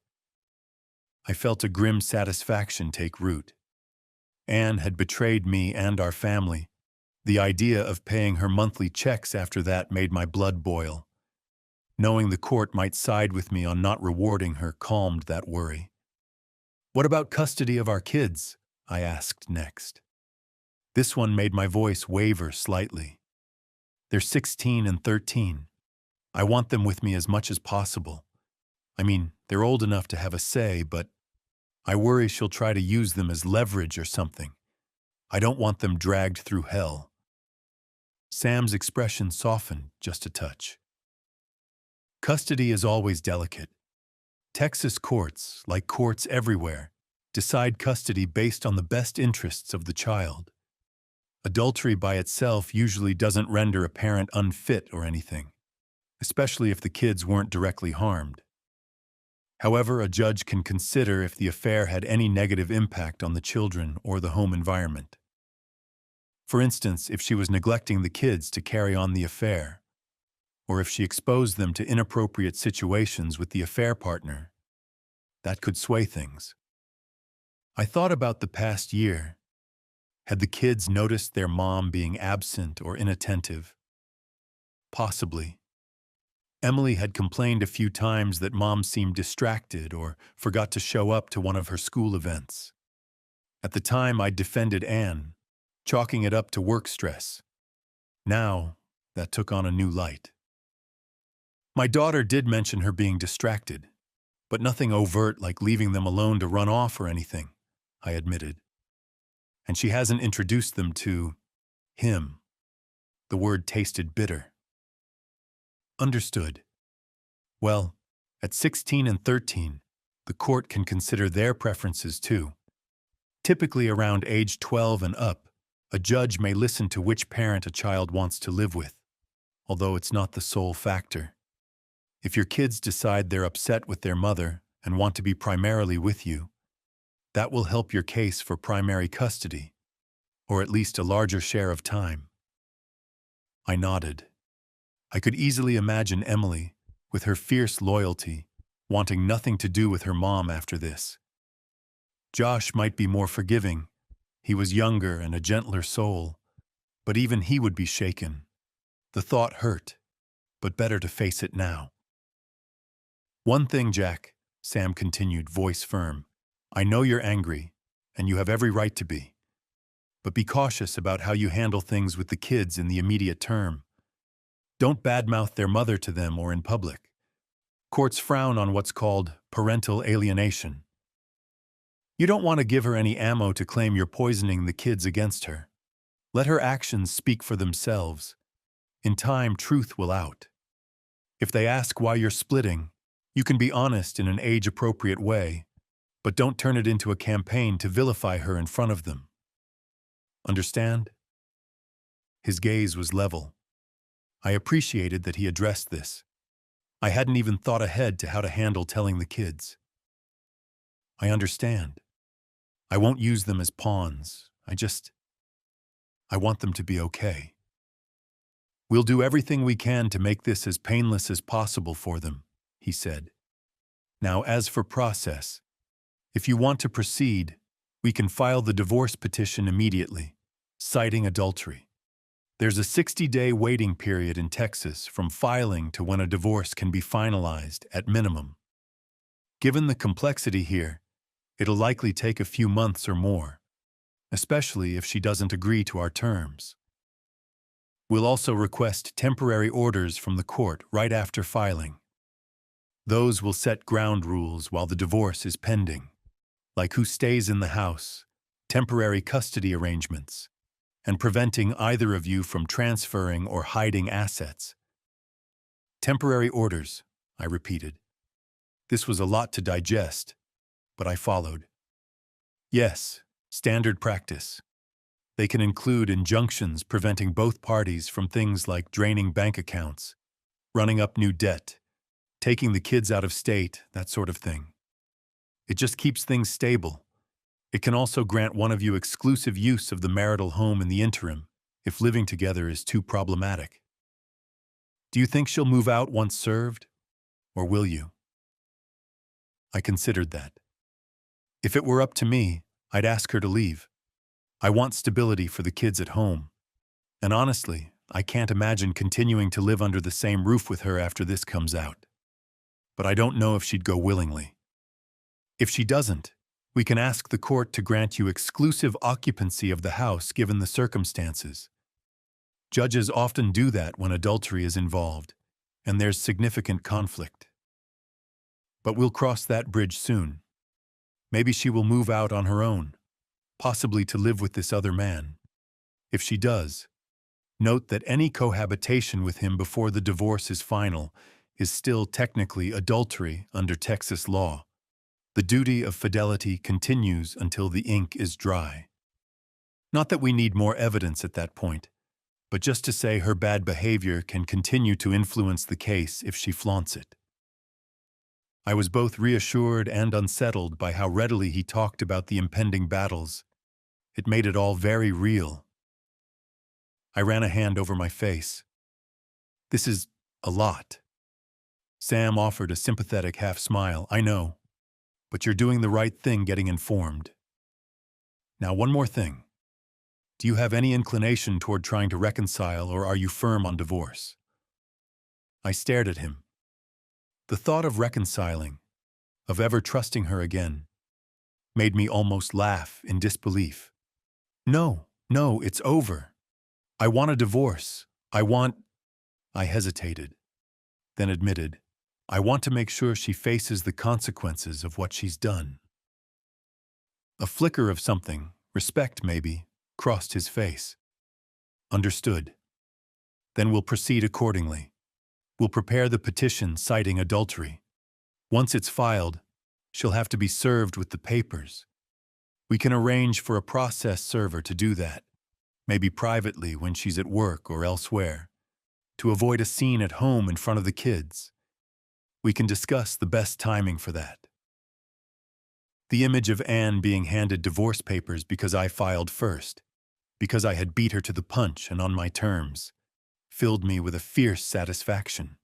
I felt a grim satisfaction take root. Anne had betrayed me and our family. The idea of paying her monthly checks after that made my blood boil. Knowing the court might side with me on not rewarding her calmed that worry. What about custody of our kids? I asked next. This one made my voice waver slightly. They're 16 and 13. I want them with me as much as possible. I mean, they're old enough to have a say, but I worry she'll try to use them as leverage or something. I don't want them dragged through hell. Sam's expression softened just a touch. Custody is always delicate. Texas courts, like courts everywhere, decide custody based on the best interests of the child. Adultery by itself usually doesn't render a parent unfit or anything, especially if the kids weren't directly harmed. However, a judge can consider if the affair had any negative impact on the children or the home environment. For instance, if she was neglecting the kids to carry on the affair, or if she exposed them to inappropriate situations with the affair partner, that could sway things. I thought about the past year. Had the kids noticed their mom being absent or inattentive? Possibly. Emily had complained a few times that mom seemed distracted or forgot to show up to one of her school events. At the time, I defended Anne, chalking it up to work stress. Now, that took on a new light. My daughter did mention her being distracted, but nothing overt like leaving them alone to run off or anything, I admitted. And she hasn't introduced them to him. The word tasted bitter. Understood. Well, at 16 and 13, the court can consider their preferences too. Typically around age 12 and up, a judge may listen to which parent a child wants to live with, although it's not the sole factor. If your kids decide they're upset with their mother and want to be primarily with you, that will help your case for primary custody, or at least a larger share of time. I nodded. I could easily imagine Emily, with her fierce loyalty, wanting nothing to do with her mom after this. Josh might be more forgiving. He was younger and a gentler soul, but even he would be shaken. The thought hurt, but better to face it now. One thing, Jack, Sam continued, voice firm. I know you're angry, and you have every right to be. But be cautious about how you handle things with the kids in the immediate term. Don't badmouth their mother to them or in public. Courts frown on what's called parental alienation. You don't want to give her any ammo to claim you're poisoning the kids against her. Let her actions speak for themselves. In time, truth will out. If they ask why you're splitting, you can be honest in an age-appropriate way, but don't turn it into a campaign to vilify her in front of them. Understand? His gaze was level. I appreciated that he addressed this. I hadn't even thought ahead to how to handle telling the kids. I understand. I won't use them as pawns. I want them to be okay. We'll do everything we can to make this as painless as possible for them, he said. Now, as for process, if you want to proceed, we can file the divorce petition immediately, citing adultery. There's a 60-day waiting period in Texas from filing to when a divorce can be finalized at minimum. Given the complexity here, it'll likely take a few months or more, especially if she doesn't agree to our terms. We'll also request temporary orders from the court right after filing. Those will set ground rules while the divorce is pending, like who stays in the house, temporary custody arrangements, and preventing either of you from transferring or hiding assets. Temporary orders, I repeated. This was a lot to digest, but I followed. Yes, standard practice. They can include injunctions preventing both parties from things like draining bank accounts, running up new debt, taking the kids out of state, that sort of thing. It just keeps things stable. It can also grant one of you exclusive use of the marital home in the interim, if living together is too problematic. Do you think she'll move out once served, or will you? I considered that. If it were up to me, I'd ask her to leave. I want stability for the kids at home. And honestly, I can't imagine continuing to live under the same roof with her after this comes out. But I don't know if she'd go willingly. If she doesn't, we can ask the court to grant you exclusive occupancy of the house given the circumstances. Judges often do that when adultery is involved, and there's significant conflict. But we'll cross that bridge soon. Maybe she will move out on her own, possibly to live with this other man. If she does, note that any cohabitation with him before the divorce is final is still technically adultery under Texas law. The duty of fidelity continues until the ink is dry. Not that we need more evidence at that point, but just to say her bad behavior can continue to influence the case if she flaunts it. I was both reassured and unsettled by how readily he talked about the impending battles. It made it all very real. I ran a hand over my face. This is a lot. Sam offered a sympathetic half smile. I know, but you're doing the right thing getting informed. Now, one more thing. Do you have any inclination toward trying to reconcile, or are you firm on divorce? I stared at him. The thought of reconciling, of ever trusting her again, made me almost laugh in disbelief. No, it's over. I want a divorce. I hesitated, then admitted, I want to make sure she faces the consequences of what she's done. A flicker of something, respect maybe, crossed his face. Understood. Then we'll proceed accordingly. We'll prepare the petition citing adultery. Once it's filed, she'll have to be served with the papers. We can arrange for a process server to do that, maybe privately when she's at work or elsewhere, to avoid a scene at home in front of the kids. We can discuss the best timing for that. The image of Anne being handed divorce papers because I filed first, because I had beat her to the punch and on my terms, filled me with a fierce satisfaction.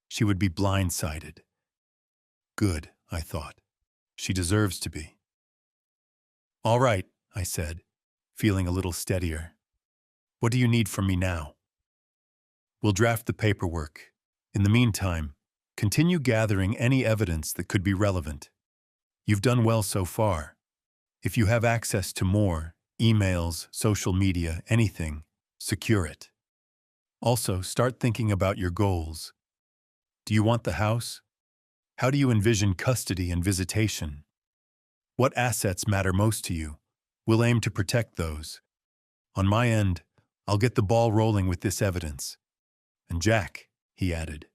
She would be blindsided. Good, I thought. She deserves to be. All right, I said, feeling a little steadier. What do you need from me now? We'll draft the paperwork. In the meantime, continue gathering any evidence that could be relevant. You've done well so far. If you have access to more, emails, social media, anything, secure it. Also, start thinking about your goals. Do you want the house? How do you envision custody and visitation? What assets matter most to you? We'll aim to protect those. On my end, I'll get the ball rolling with this evidence. And Jack, he added,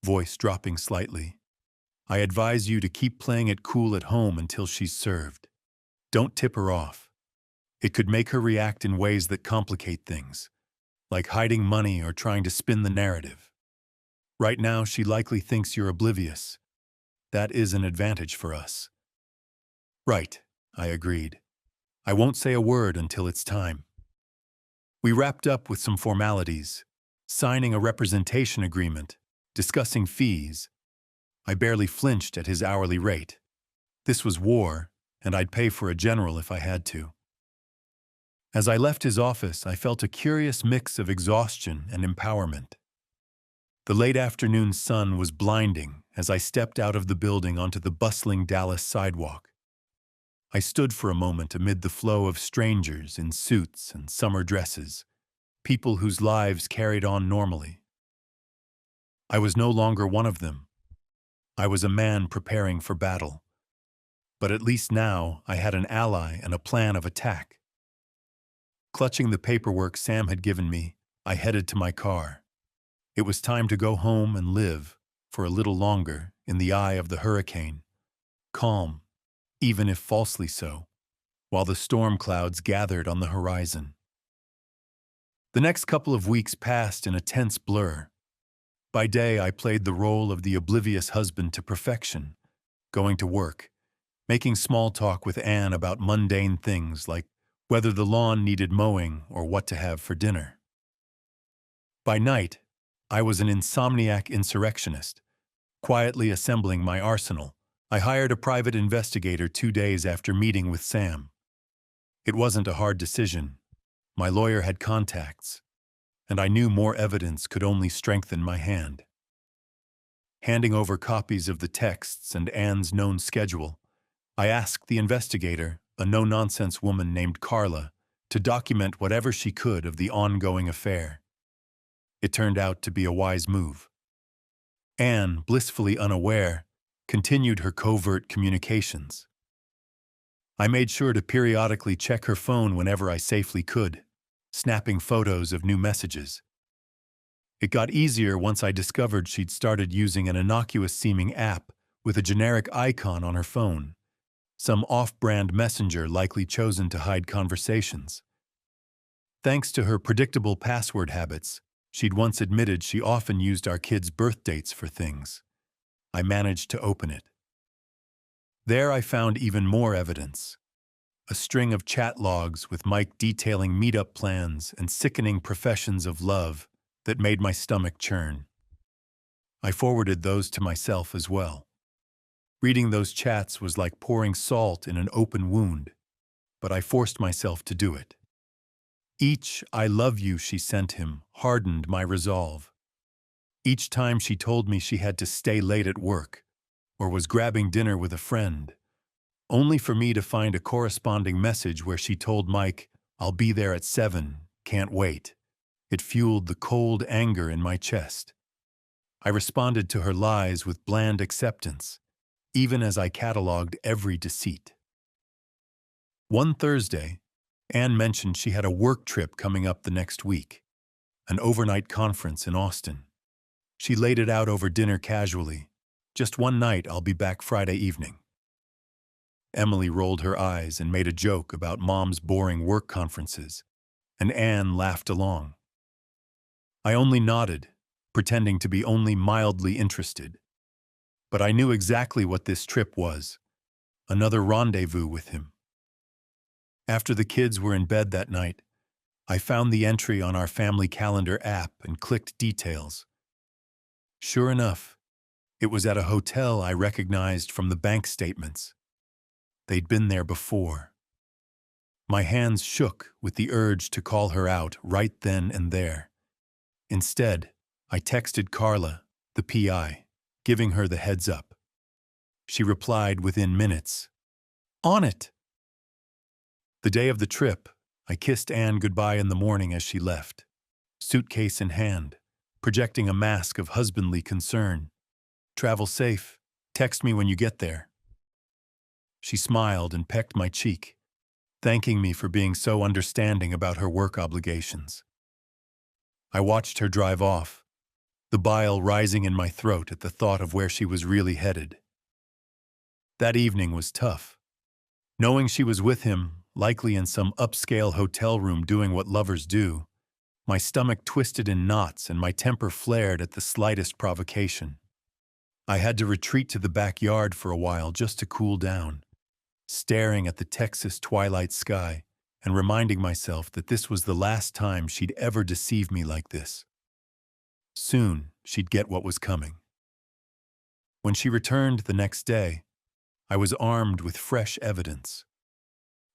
voice dropping slightly, I advise you to keep playing it cool at home until she's served. Don't tip her off. It could make her react in ways that complicate things, like hiding money or trying to spin the narrative. Right now, she likely thinks you're oblivious. That is an advantage for us. Right, I agreed. I won't say a word until it's time. We wrapped up with some formalities, signing a representation agreement, discussing fees. I barely flinched at his hourly rate. This was war, and I'd pay for a general if I had to. As I left his office, I felt a curious mix of exhaustion and empowerment. The late afternoon sun was blinding as I stepped out of the building onto the bustling Dallas sidewalk. I stood for a moment amid the flow of strangers in suits and summer dresses, people whose lives carried on normally. I was no longer one of them. I was a man preparing for battle. But at least now I had an ally and a plan of attack. Clutching the paperwork Sam had given me, I headed to my car. It was time to go home and live, for a little longer, in the eye of the hurricane, calm, even if falsely so, while the storm clouds gathered on the horizon. The next couple of weeks passed in a tense blur. By day, I played the role of the oblivious husband to perfection, going to work, making small talk with Anne about mundane things like whether the lawn needed mowing or what to have for dinner. By night, I was an insomniac insurrectionist, quietly assembling my arsenal. I hired a private investigator 2 days after meeting with Sam. It wasn't a hard decision. My lawyer had contacts, and I knew more evidence could only strengthen my hand. Handing over copies of the texts and Anne's known schedule, I asked the investigator, a no-nonsense woman named Carla, to document whatever she could of the ongoing affair. It turned out to be a wise move. Anne, blissfully unaware, continued her covert communications. I made sure to periodically check her phone whenever I safely could, snapping photos of new messages. It got easier once I discovered she'd started using an innocuous-seeming app with a generic icon on her phone, some off-brand messenger likely chosen to hide conversations. Thanks to her predictable password habits, she'd once admitted she often used our kids' birth dates for things. I managed to open it. There I found even more evidence. A string of chat logs with Mike detailing meetup plans and sickening professions of love that made my stomach churn. I forwarded those to myself as well. Reading those chats was like pouring salt in an open wound, but I forced myself to do it. Each "I love you" she sent him hardened my resolve. Each time she told me she had to stay late at work or was grabbing dinner with a friend, only for me to find a corresponding message where she told Mike, "I'll be there at 7, can't wait." It fueled the cold anger in my chest. I responded to her lies with bland acceptance, even as I cataloged every deceit. One Thursday, Anne mentioned she had a work trip coming up the next week, an overnight conference in Austin. She laid it out over dinner casually. "Just one night, I'll be back Friday evening." Emily rolled her eyes and made a joke about Mom's boring work conferences, and Anne laughed along. I only nodded, pretending to be only mildly interested. But I knew exactly what this trip was, another rendezvous with him. After the kids were in bed that night, I found the entry on our family calendar app and clicked details. Sure enough, it was at a hotel I recognized from the bank statements. They'd been there before. My hands shook with the urge to call her out right then and there. Instead, I texted Carla, the PI, giving her the heads up. She replied within minutes, "On it." The day of the trip, I kissed Anne goodbye in the morning as she left, suitcase in hand, projecting a mask of husbandly concern. "Travel safe. Text me when you get there." She smiled and pecked my cheek, thanking me for being so understanding about her work obligations. I watched her drive off, the bile rising in my throat at the thought of where she was really headed. That evening was tough. Knowing she was with him, likely in some upscale hotel room doing what lovers do, my stomach twisted in knots and my temper flared at the slightest provocation. I had to retreat to the backyard for a while just to cool down, staring at the Texas twilight sky and reminding myself that this was the last time she'd ever deceive me like this. Soon, she'd get what was coming. When she returned the next day, I was armed with fresh evidence.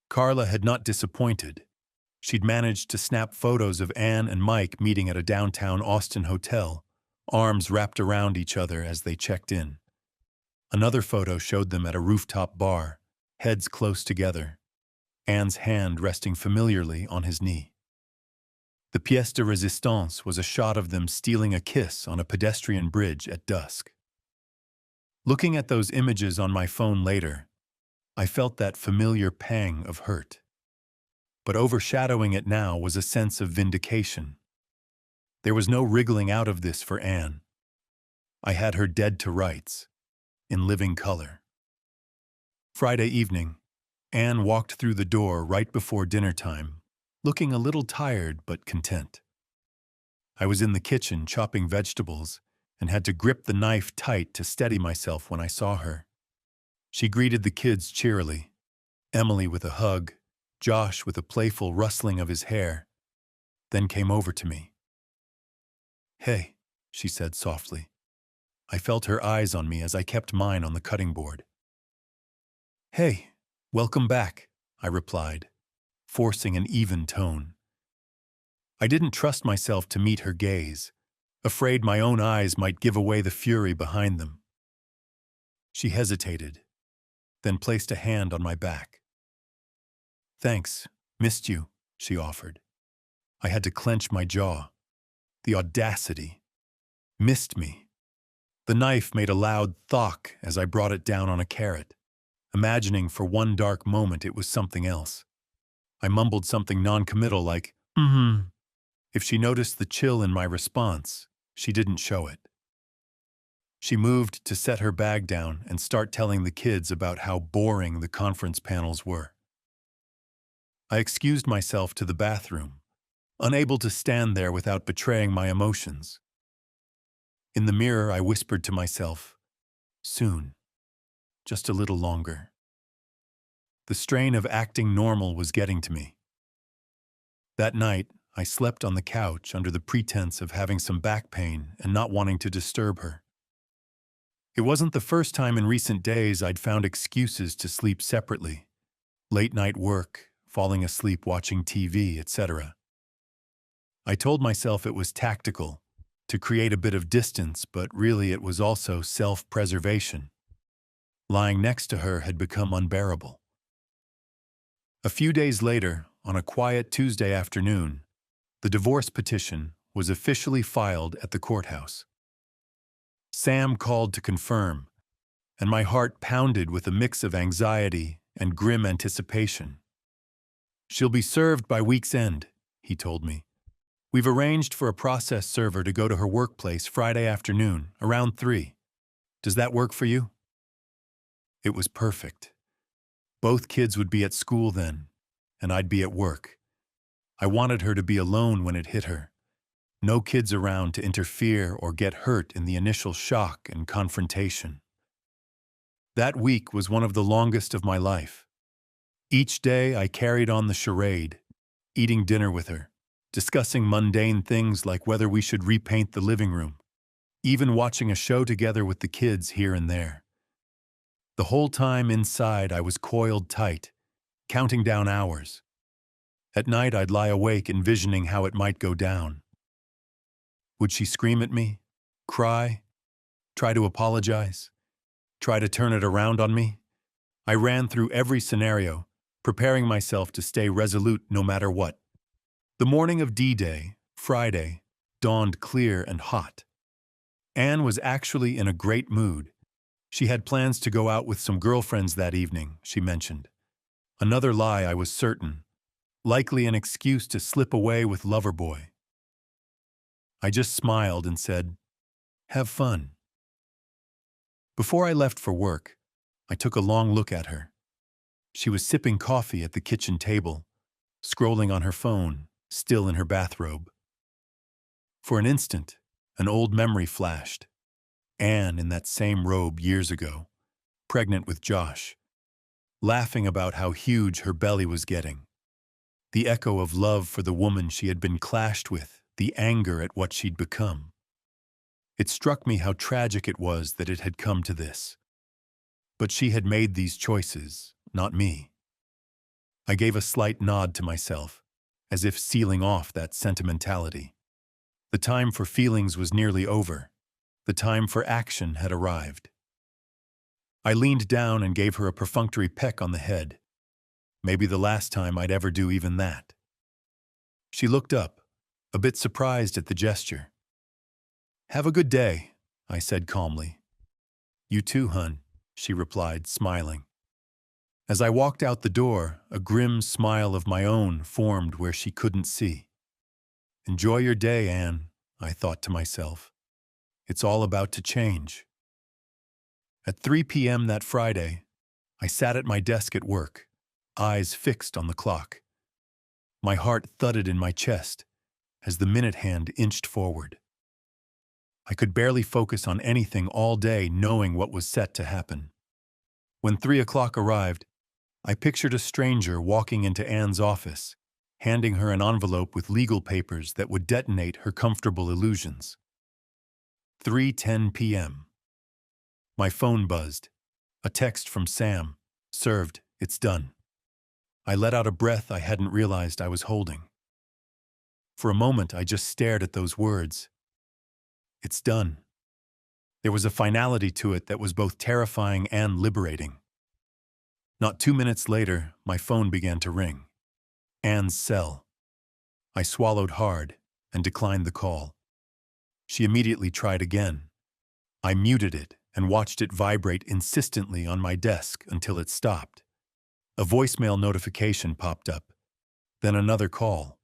Carla had not disappointed. She'd managed to snap photos of Anne and Mike meeting at a downtown Austin hotel, arms wrapped around each other as they checked in. Another photo showed them at a rooftop bar, heads close together, Anne's hand resting familiarly on his knee. The pièce de résistance was a shot of them stealing a kiss on a pedestrian bridge at dusk. Looking at those images on my phone later, I felt that familiar pang of hurt. But overshadowing it now was a sense of vindication. There was no wriggling out of this for Anne. I had her dead to rights, in living color. Friday evening, Anne walked through the door right before dinner time, looking a little tired but content. I was in the kitchen chopping vegetables and had to grip the knife tight to steady myself when I saw her. She greeted the kids cheerily, Emily with a hug, Josh with a playful rustling of his hair, then came over to me. "Hey," she said softly. I felt her eyes on me as I kept mine on the cutting board. "Hey, welcome back," I replied, forcing an even tone. I didn't trust myself to meet her gaze, afraid my own eyes might give away the fury behind them. She hesitated, then placed a hand on my back. "Thanks, missed you," she offered. I had to clench my jaw. The audacity. Missed me. The knife made a loud thock as I brought it down on a carrot, imagining for one dark moment it was something else. I mumbled something non-committal like, "Mm-hmm." If she noticed the chill in my response, she didn't show it. She moved to set her bag down and start telling the kids about how boring the conference panels were. I excused myself to the bathroom, unable to stand there without betraying my emotions. In the mirror, I whispered to myself, "Soon, just a little longer." The strain of acting normal was getting to me. That night, I slept on the couch under the pretense of having some back pain and not wanting to disturb her. It wasn't the first time in recent days I'd found excuses to sleep separately. Late night work, falling asleep watching TV, etc. I told myself it was tactical, to create a bit of distance, but really it was also self-preservation. Lying next to her had become unbearable. A few days later, on a quiet Tuesday afternoon, the divorce petition was officially filed at the courthouse. Sam called to confirm, and my heart pounded with a mix of anxiety and grim anticipation. "She'll be served by week's end," he told me. "We've arranged for a process server to go to her workplace Friday afternoon, around 3. Does that work for you?" It was perfect. Both kids would be at school then, and I'd be at work. I wanted her to be alone when it hit her. No kids around to interfere or get hurt in the initial shock and confrontation. That week was one of the longest of my life. Each day I carried on the charade, eating dinner with her, discussing mundane things like whether we should repaint the living room, even watching a show together with the kids here and there. The whole time inside I was coiled tight, counting down hours. At night I'd lie awake envisioning how it might go down. Would she scream at me, cry, try to apologize, try to turn it around on me? I ran through every scenario, preparing myself to stay resolute no matter what. The morning of D-Day, Friday, dawned clear and hot. Anne was actually in a great mood. She had plans to go out with some girlfriends that evening, she mentioned. Another lie, I was certain. Likely an excuse to slip away with Loverboy. I just smiled and said, "Have fun." Before I left for work, I took a long look at her. She was sipping coffee at the kitchen table, scrolling on her phone, still in her bathrobe. For an instant, an old memory flashed. Anne in that same robe years ago, pregnant with Josh, laughing about how huge her belly was getting. The echo of love for the woman she had been clashed with, the anger at what she'd become. It struck me how tragic it was that it had come to this. But she had made these choices, not me. I gave a slight nod to myself, as if sealing off that sentimentality. The time for feelings was nearly over. The time for action had arrived. I leaned down and gave her a perfunctory peck on the head. Maybe the last time I'd ever do even that. She looked up, a bit surprised at the gesture. "Have a good day," I said calmly. "You too, hun," she replied, smiling. As I walked out the door, a grim smile of my own formed where she couldn't see. "Enjoy your day, Anne," I thought to myself. "It's all about to change." At 3 p.m. that Friday, I sat at my desk at work, eyes fixed on the clock. My heart thudded in my chest as the minute hand inched forward. I could barely focus on anything all day knowing what was set to happen. When 3 o'clock arrived, I pictured a stranger walking into Anne's office, handing her an envelope with legal papers that would detonate her comfortable illusions. 3:10 p.m. My phone buzzed. A text from Sam. "Served, it's done." I let out a breath I hadn't realized I was holding. For a moment, I just stared at those words. It's done. There was a finality to it that was both terrifying and liberating. Not 2 minutes later, my phone began to ring. Anne's cell. I swallowed hard and declined the call. She immediately tried again. I muted it and watched it vibrate insistently on my desk until it stopped. A voicemail notification popped up, then another call.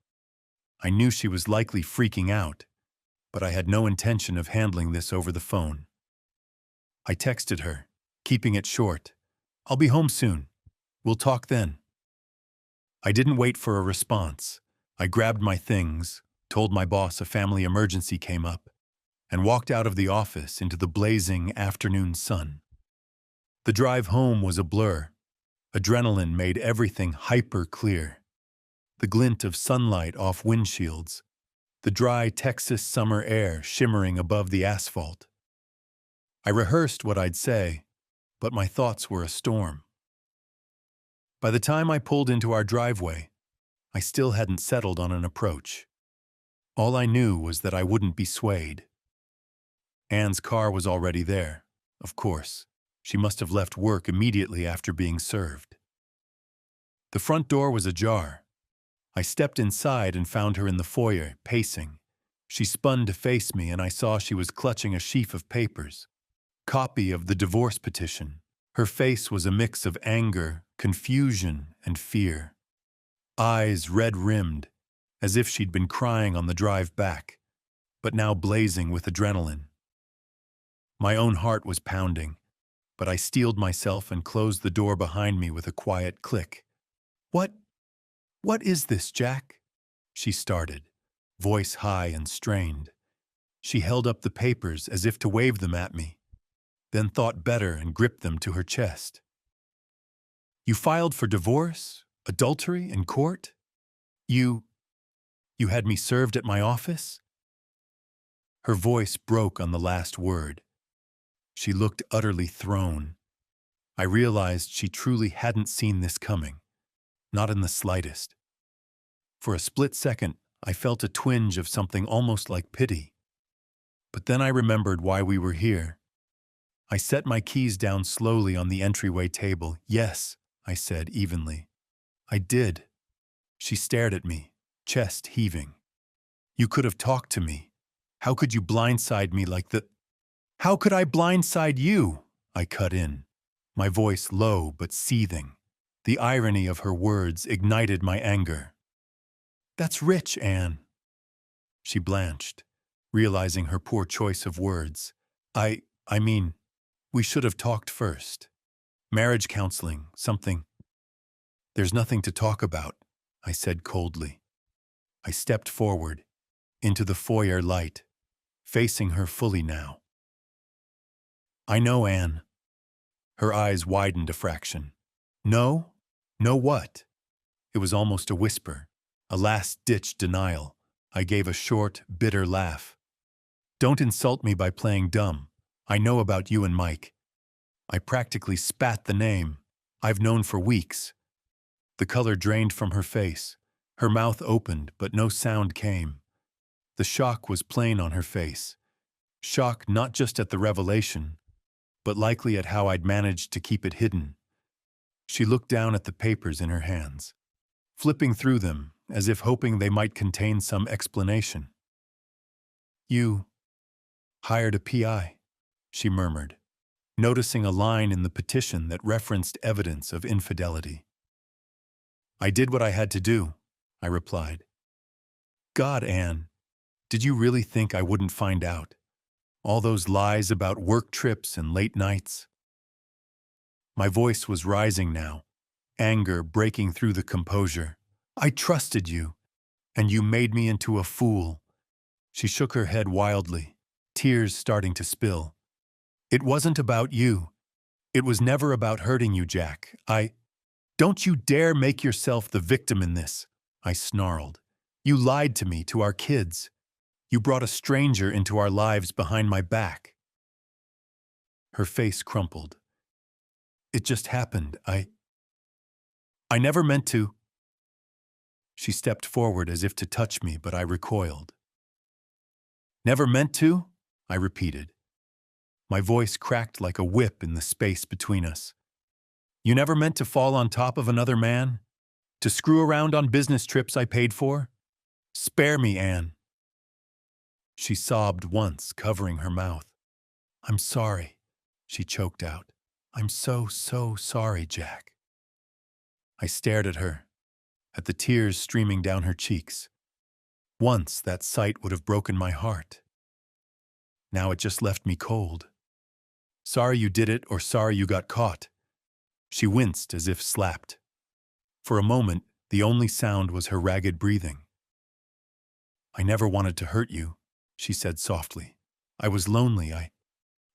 I knew she was likely freaking out, but I had no intention of handling this over the phone. I texted her, keeping it short. "I'll be home soon. We'll talk then." I didn't wait for a response. I grabbed my things, told my boss a family emergency came up, and walked out of the office into the blazing afternoon sun. The drive home was a blur. Adrenaline made everything hyper clear. The glint of sunlight off windshields, the dry Texas summer air shimmering above the asphalt. I rehearsed what I'd say, but my thoughts were a storm. By the time I pulled into our driveway, I still hadn't settled on an approach. All I knew was that I wouldn't be swayed. Anne's car was already there, of course. She must have left work immediately after being served. The front door was ajar. I stepped inside and found her in the foyer, pacing. She spun to face me and I saw she was clutching a sheaf of papers. Copy of the divorce petition. Her face was a mix of anger, confusion, and fear. Eyes red-rimmed, as if she'd been crying on the drive back, but now blazing with adrenaline. My own heart was pounding, but I steeled myself and closed the door behind me with a quiet click. What is this, Jack? She started, voice high and strained. She held up the papers as if to wave them at me, then thought better and gripped them to her chest. You filed for divorce, adultery in court? You had me served at my office? Her voice broke on the last word. She looked utterly thrown. I realized she truly hadn't seen this coming, not in the slightest. For a split second, I felt a twinge of something almost like pity. But then I remembered why we were here. I set my keys down slowly on the entryway table. Yes, I said evenly. I did. She stared at me, chest heaving. You could have talked to me. How could you blindside me like that? How could I blindside you? I cut in, my voice low but seething. The irony of her words ignited my anger. That's rich, Anne. She blanched, realizing her poor choice of words. I mean, we should have talked first. Marriage counseling, something. There's nothing to talk about, I said coldly. I stepped forward, into the foyer light, facing her fully now. I know, Anne. Her eyes widened a fraction. No? Know what? It was almost a whisper, a last-ditch denial. I gave a short, bitter laugh. Don't insult me by playing dumb. I know about you and Mike. I practically spat the name. I've known for weeks. The color drained from her face. Her mouth opened, but no sound came. The shock was plain on her face. Shock not just at the revelation, but likely at how I'd managed to keep it hidden. She looked down at the papers in her hands, flipping through them as if hoping they might contain some explanation. You hired a PI, she murmured, noticing a line in the petition that referenced evidence of infidelity. I did what I had to do, I replied. God, Anne, did you really think I wouldn't find out? All those lies about work trips and late nights. My voice was rising now, anger breaking through the composure. I trusted you, and you made me into a fool. She shook her head wildly, tears starting to spill. It wasn't about you. It was never about hurting you, Jack. Don't you dare make yourself the victim in this, I snarled. You lied to me, to our kids. You brought a stranger into our lives behind my back. Her face crumpled. It just happened. I never meant to. She stepped forward as if to touch me, but I recoiled. Never meant to? I repeated. My voice cracked like a whip in the space between us. You never meant to fall on top of another man? To screw around on business trips I paid for? Spare me, Anne. She sobbed once, covering her mouth. I'm sorry, she choked out. I'm so sorry, Jack. I stared at her, at the tears streaming down her cheeks. Once that sight would have broken my heart. Now it just left me cold. Sorry you did it or sorry you got caught. She winced as if slapped. For a moment, the only sound was her ragged breathing. I never wanted to hurt you, she said softly. I was lonely.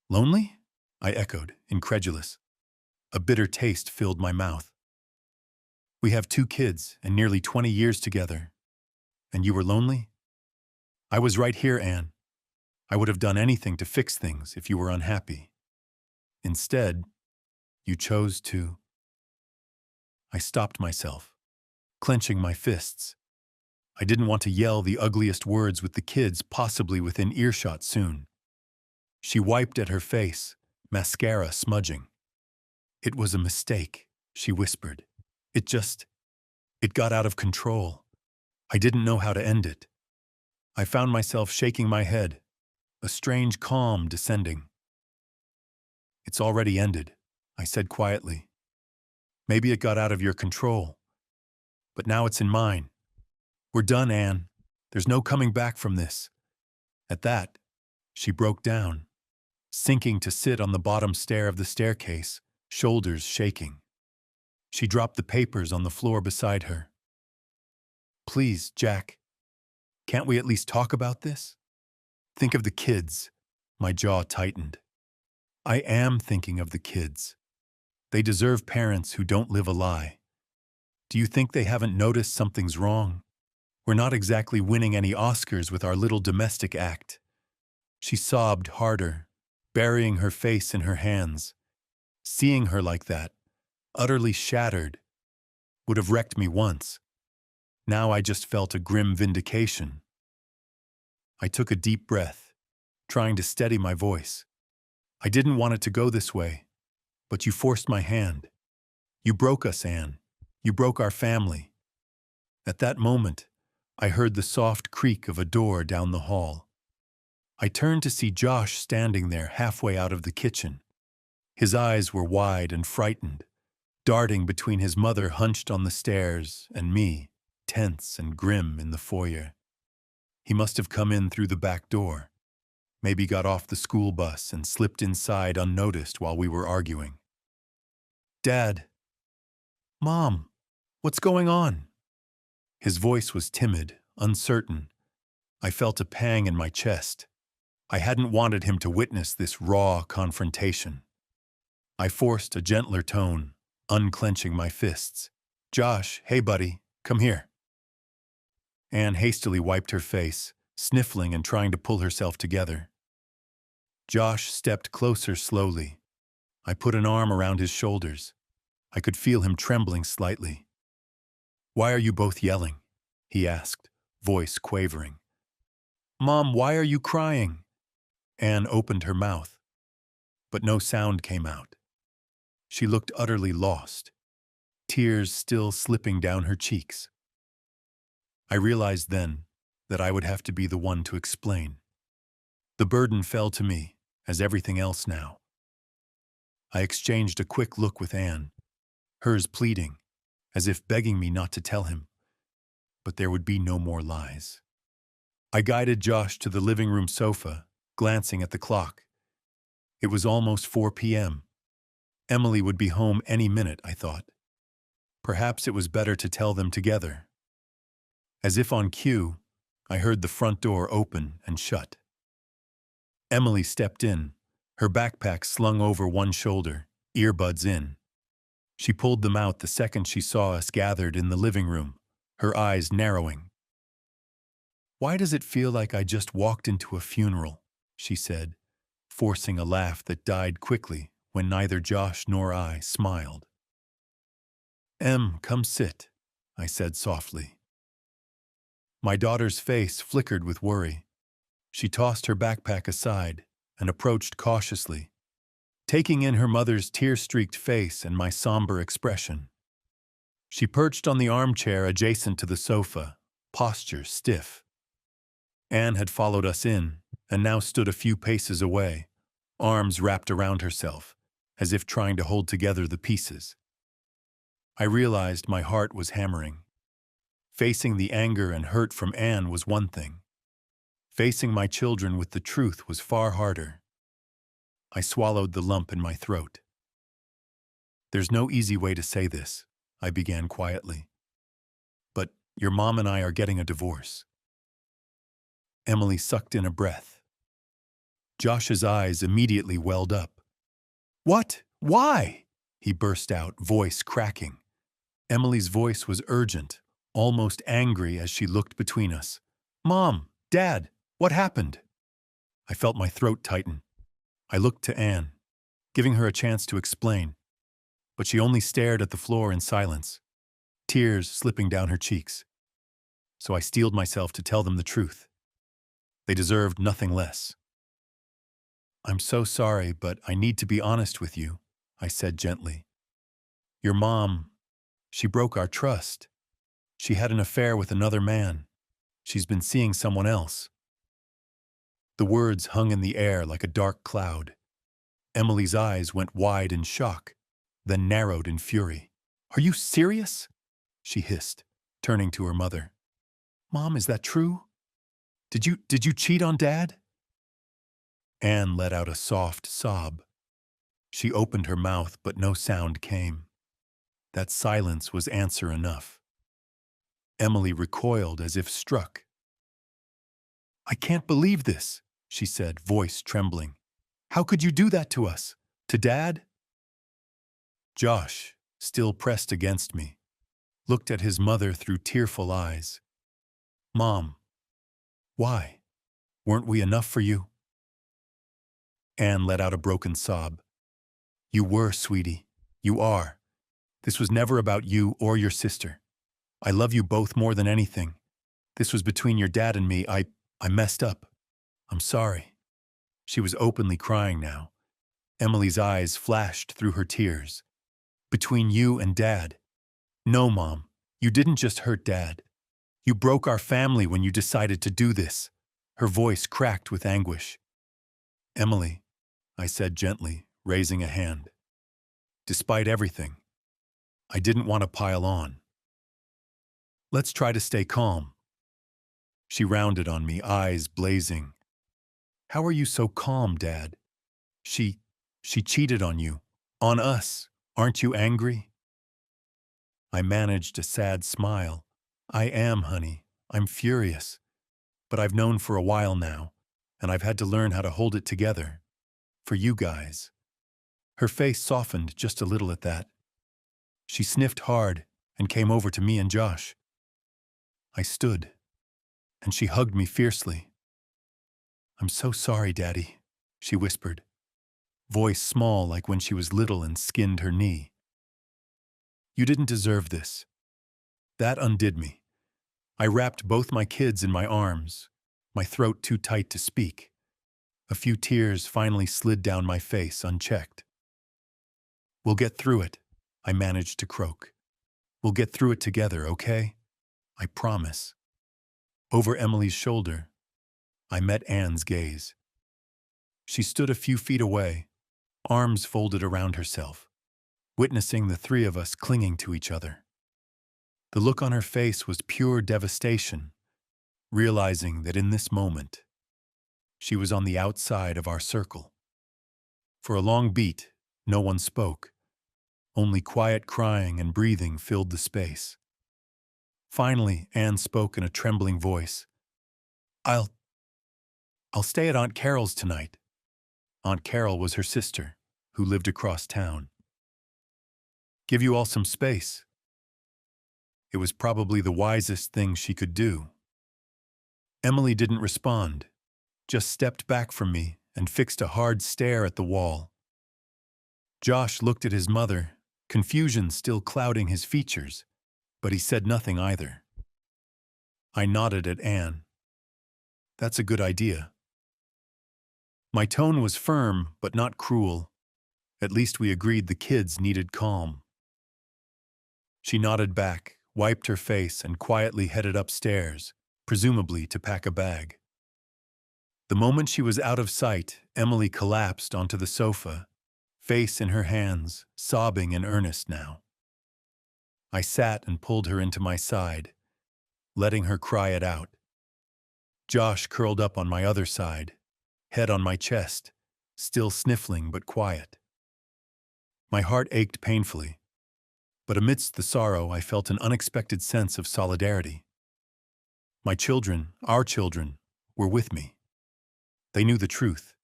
Lonely? I echoed, incredulous. A bitter taste filled my mouth. We have 2 kids and nearly 20 years together. And you were lonely? I was right here, Anne. I would have done anything to fix things if you were unhappy. Instead, you chose to. I stopped myself, clenching my fists. I didn't want to yell the ugliest words with the kids possibly within earshot soon. She wiped at her face, mascara smudging. It was a mistake, she whispered. It got out of control. I didn't know how to end it. I found myself shaking my head, a strange calm descending. It's already ended, I said quietly. Maybe it got out of your control, but now it's in mine. We're done, Anne. There's no coming back from this. At that, she broke down, sinking to sit on the bottom stair of the staircase, shoulders shaking. She dropped the papers on the floor beside her. Please, Jack, can't we at least talk about this? Think of the kids. My jaw tightened. I am thinking of the kids. They deserve parents who don't live a lie. Do you think they haven't noticed something's wrong? We're not exactly winning any Oscars with our little domestic act. She sobbed harder, burying her face in her hands. Seeing her like that, utterly shattered, would have wrecked me once. Now I just felt a grim vindication. I took a deep breath, trying to steady my voice. I didn't want it to go this way, but you forced my hand. You broke us, Anne. You broke our family. At that moment, I heard the soft creak of a door down the hall. I turned to see Josh standing there halfway out of the kitchen. His eyes were wide and frightened, darting between his mother hunched on the stairs and me, tense and grim in the foyer. He must have come in through the back door, maybe got off the school bus and slipped inside unnoticed while we were arguing. Dad. Mom, what's going on? His voice was timid, uncertain. I felt a pang in my chest. I hadn't wanted him to witness this raw confrontation. I forced a gentler tone, unclenching my fists. Josh, hey buddy, come here. Anne hastily wiped her face, sniffling and trying to pull herself together. Josh stepped closer slowly. I put an arm around his shoulders. I could feel him trembling slightly. Why are you both yelling? He asked, voice quavering. Mom, why are you crying? Anne opened her mouth, but no sound came out. She looked utterly lost, tears still slipping down her cheeks. I realized then that I would have to be the one to explain. The burden fell to me, as everything else now. I exchanged a quick look with Anne, hers pleading, as if begging me not to tell him. But there would be no more lies. I guided Josh to the living room sofa, glancing at the clock. It was almost 4 p.m. Emily would be home any minute, I thought. Perhaps it was better to tell them together. As if on cue, I heard the front door open and shut. Emily stepped in, her backpack slung over one shoulder, earbuds in. She pulled them out the second she saw us gathered in the living room, her eyes narrowing. Why does it feel like I just walked into a funeral? She said, forcing a laugh that died quickly when neither Josh nor I smiled. Em, come sit, I said softly. My daughter's face flickered with worry. She tossed her backpack aside and approached cautiously, taking in her mother's tear-streaked face and my somber expression. She perched on the armchair adjacent to the sofa, posture stiff. Anne had followed us in and now stood a few paces away, arms wrapped around herself, as if trying to hold together the pieces. I realized my heart was hammering. Facing the anger and hurt from Anne was one thing. Facing my children with the truth was far harder. I swallowed the lump in my throat. There's no easy way to say this, I began quietly. But your mom and I are getting a divorce. Emily sucked in a breath. Josh's eyes immediately welled up. What? Why? He burst out, voice cracking. Emily's voice was urgent, almost angry as she looked between us. Mom, Dad, what happened? I felt my throat tighten. I looked to Anne, giving her a chance to explain, but she only stared at the floor in silence, tears slipping down her cheeks. So I steeled myself to tell them the truth. They deserved nothing less. I'm so sorry, but I need to be honest with you, I said gently. Your mom, she broke our trust. She had an affair with another man. She's been seeing someone else. The words hung in the air like a dark cloud. Emily's eyes went wide in shock, then narrowed in fury. Are you serious? She hissed, turning to her mother. Mom, is that true? Did you cheat on Dad? Anne let out a soft sob. She opened her mouth, but no sound came. That silence was answer enough. Emily recoiled as if struck. I can't believe this, she said, voice trembling. How could you do that to us? To Dad? Josh, still pressed against me, looked at his mother through tearful eyes. Mom, why? Weren't we enough for you? Anne let out a broken sob. You were, sweetie. You are. This was never about you or your sister. I love you both more than anything. This was between your dad and me. I messed up. I'm sorry. She was openly crying now. Emily's eyes flashed through her tears. Between you and Dad. No, Mom. You didn't just hurt Dad. You broke our family when you decided to do this. Her voice cracked with anguish. Emily, I said gently, raising a hand. Despite everything, I didn't want to pile on. Let's try to stay calm. She rounded on me, eyes blazing. How are you so calm, Dad? She cheated on you. On us. Aren't you angry? I managed a sad smile. I am, honey. I'm furious. But I've known for a while now, and I've had to learn how to hold it together. For you guys. Her face softened just a little at that. She sniffed hard and came over to me and Josh. I stood, and she hugged me fiercely. I'm so sorry, Daddy, she whispered, voice small like when she was little and skinned her knee. You didn't deserve this. That undid me. I wrapped both my kids in my arms, my throat too tight to speak. A few tears finally slid down my face unchecked. We'll get through it, I managed to croak. We'll get through it together, okay? I promise. Over Emily's shoulder, I met Anne's gaze. She stood a few feet away, arms folded around herself, witnessing the three of us clinging to each other. The look on her face was pure devastation, realizing that in this moment, she was on the outside of our circle. For a long beat, no one spoke. Only quiet crying and breathing filled the space. Finally, Anne spoke in a trembling voice. I'll stay at Aunt Carol's tonight. Aunt Carol was her sister, who lived across town. Give you all some space. It was probably the wisest thing she could do. Emily didn't respond, just stepped back from me and fixed a hard stare at the wall. Josh looked at his mother, confusion still clouding his features, but he said nothing either. I nodded at Anne. That's a good idea. My tone was firm, but not cruel. At least we agreed the kids needed calm. She nodded back, wiped her face, and quietly headed upstairs, presumably to pack a bag. The moment she was out of sight, Emily collapsed onto the sofa, face in her hands, sobbing in earnest now. I sat and pulled her into my side, letting her cry it out. Josh curled up on my other side, head on my chest, still sniffling but quiet. My heart ached painfully, but amidst the sorrow I felt an unexpected sense of solidarity. My children, our children, were with me. They knew the truth,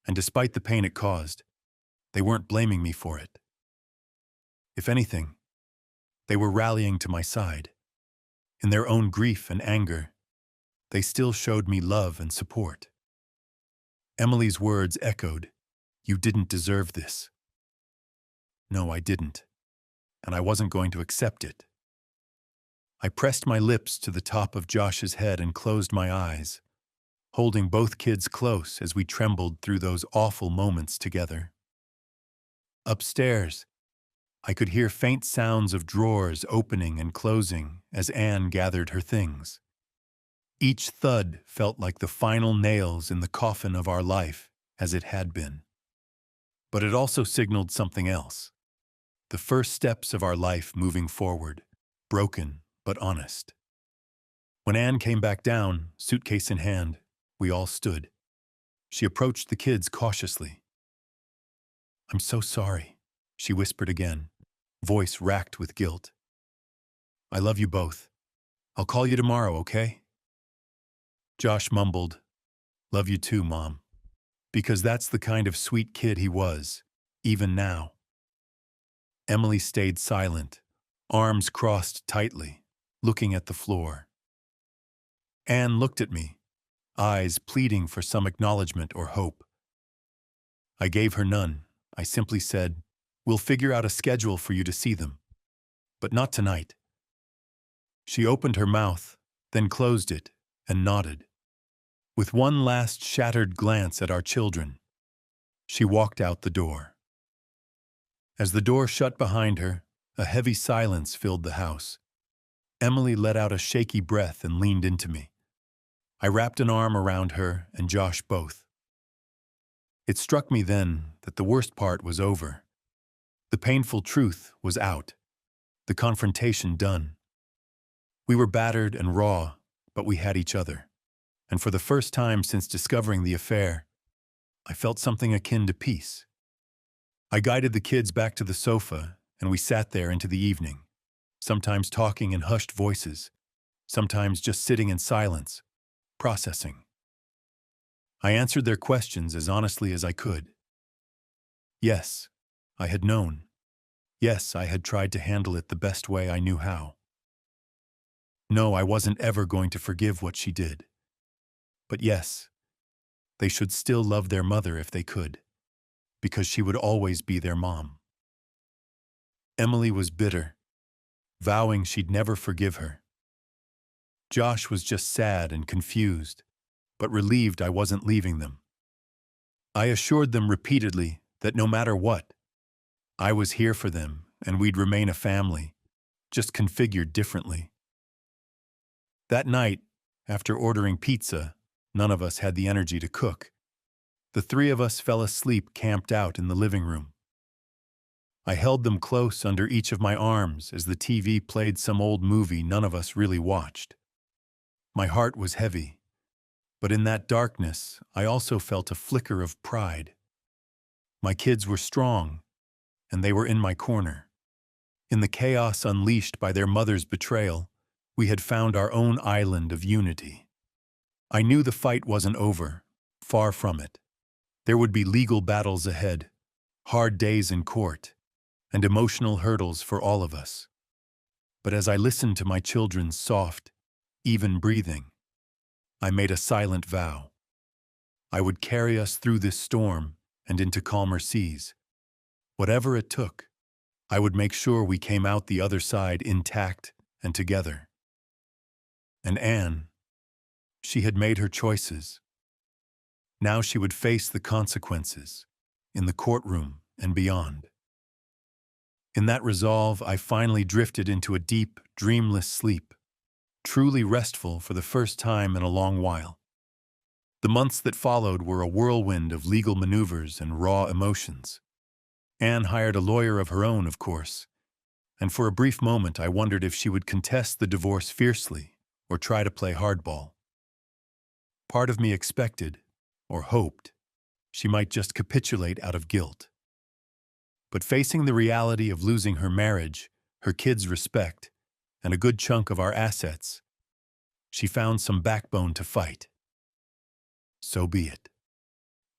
and despite the pain it caused, they weren't blaming me for it. If anything, they were rallying to my side. In their own grief and anger, they still showed me love and support. Emily's words echoed, "You didn't deserve this." No, I didn't, and I wasn't going to accept it. I pressed my lips to the top of Josh's head and closed my eyes, holding both kids close as we trembled through those awful moments together. Upstairs, I could hear faint sounds of drawers opening and closing as Anne gathered her things. Each thud felt like the final nails in the coffin of our life, as it had been. But it also signaled something else. The first steps of our life moving forward, broken but honest. When Anne came back down, suitcase in hand, we all stood. She approached the kids cautiously. "I'm so sorry," she whispered again, voice racked with guilt. "I love you both. I'll call you tomorrow, okay?" Josh mumbled, "Love you too, Mom," because that's the kind of sweet kid he was, even now. Emily stayed silent, arms crossed tightly, looking at the floor. Anne looked at me, eyes pleading for some acknowledgement or hope. I gave her none. I simply said, "We'll figure out a schedule for you to see them. But not tonight." She opened her mouth, then closed it, and nodded. With one last shattered glance at our children, she walked out the door. As the door shut behind her, a heavy silence filled the house. Emily let out a shaky breath and leaned into me. I wrapped an arm around her and Josh both. It struck me then that the worst part was over. The painful truth was out, the confrontation done. We were battered and raw, but we had each other. And for the first time since discovering the affair, I felt something akin to peace. I guided the kids back to the sofa, and we sat there into the evening, sometimes talking in hushed voices, sometimes just sitting in silence, processing. I answered their questions as honestly as I could. Yes, I had known. Yes, I had tried to handle it the best way I knew how. No, I wasn't ever going to forgive what she did. But yes, they should still love their mother if they could, because she would always be their mom. Emily was bitter, vowing she'd never forgive her. Josh was just sad and confused, but relieved I wasn't leaving them. I assured them repeatedly that no matter what, I was here for them and we'd remain a family, just configured differently. That night, after ordering pizza, none of us had the energy to cook. The three of us fell asleep camped out in the living room. I held them close under each of my arms as the TV played some old movie none of us really watched. My heart was heavy, but in that darkness, I also felt a flicker of pride. My kids were strong, and they were in my corner. In the chaos unleashed by their mother's betrayal, we had found our own island of unity. I knew the fight wasn't over, far from it. There would be legal battles ahead, hard days in court, and emotional hurdles for all of us. But as I listened to my children's soft, even breathing, I made a silent vow. I would carry us through this storm and into calmer seas. Whatever it took, I would make sure we came out the other side intact and together. And Anne, she had made her choices. Now she would face the consequences, in the courtroom and beyond. In that resolve, I finally drifted into a deep, dreamless sleep, truly restful for the first time in a long while. The months that followed were a whirlwind of legal maneuvers and raw emotions. Anne hired a lawyer of her own, of course, and for a brief moment I wondered if she would contest the divorce fiercely or try to play hardball. Part of me expected, or hoped, she might just capitulate out of guilt. But facing the reality of losing her marriage, her kids' respect, and a good chunk of our assets, she found some backbone to fight. So be it.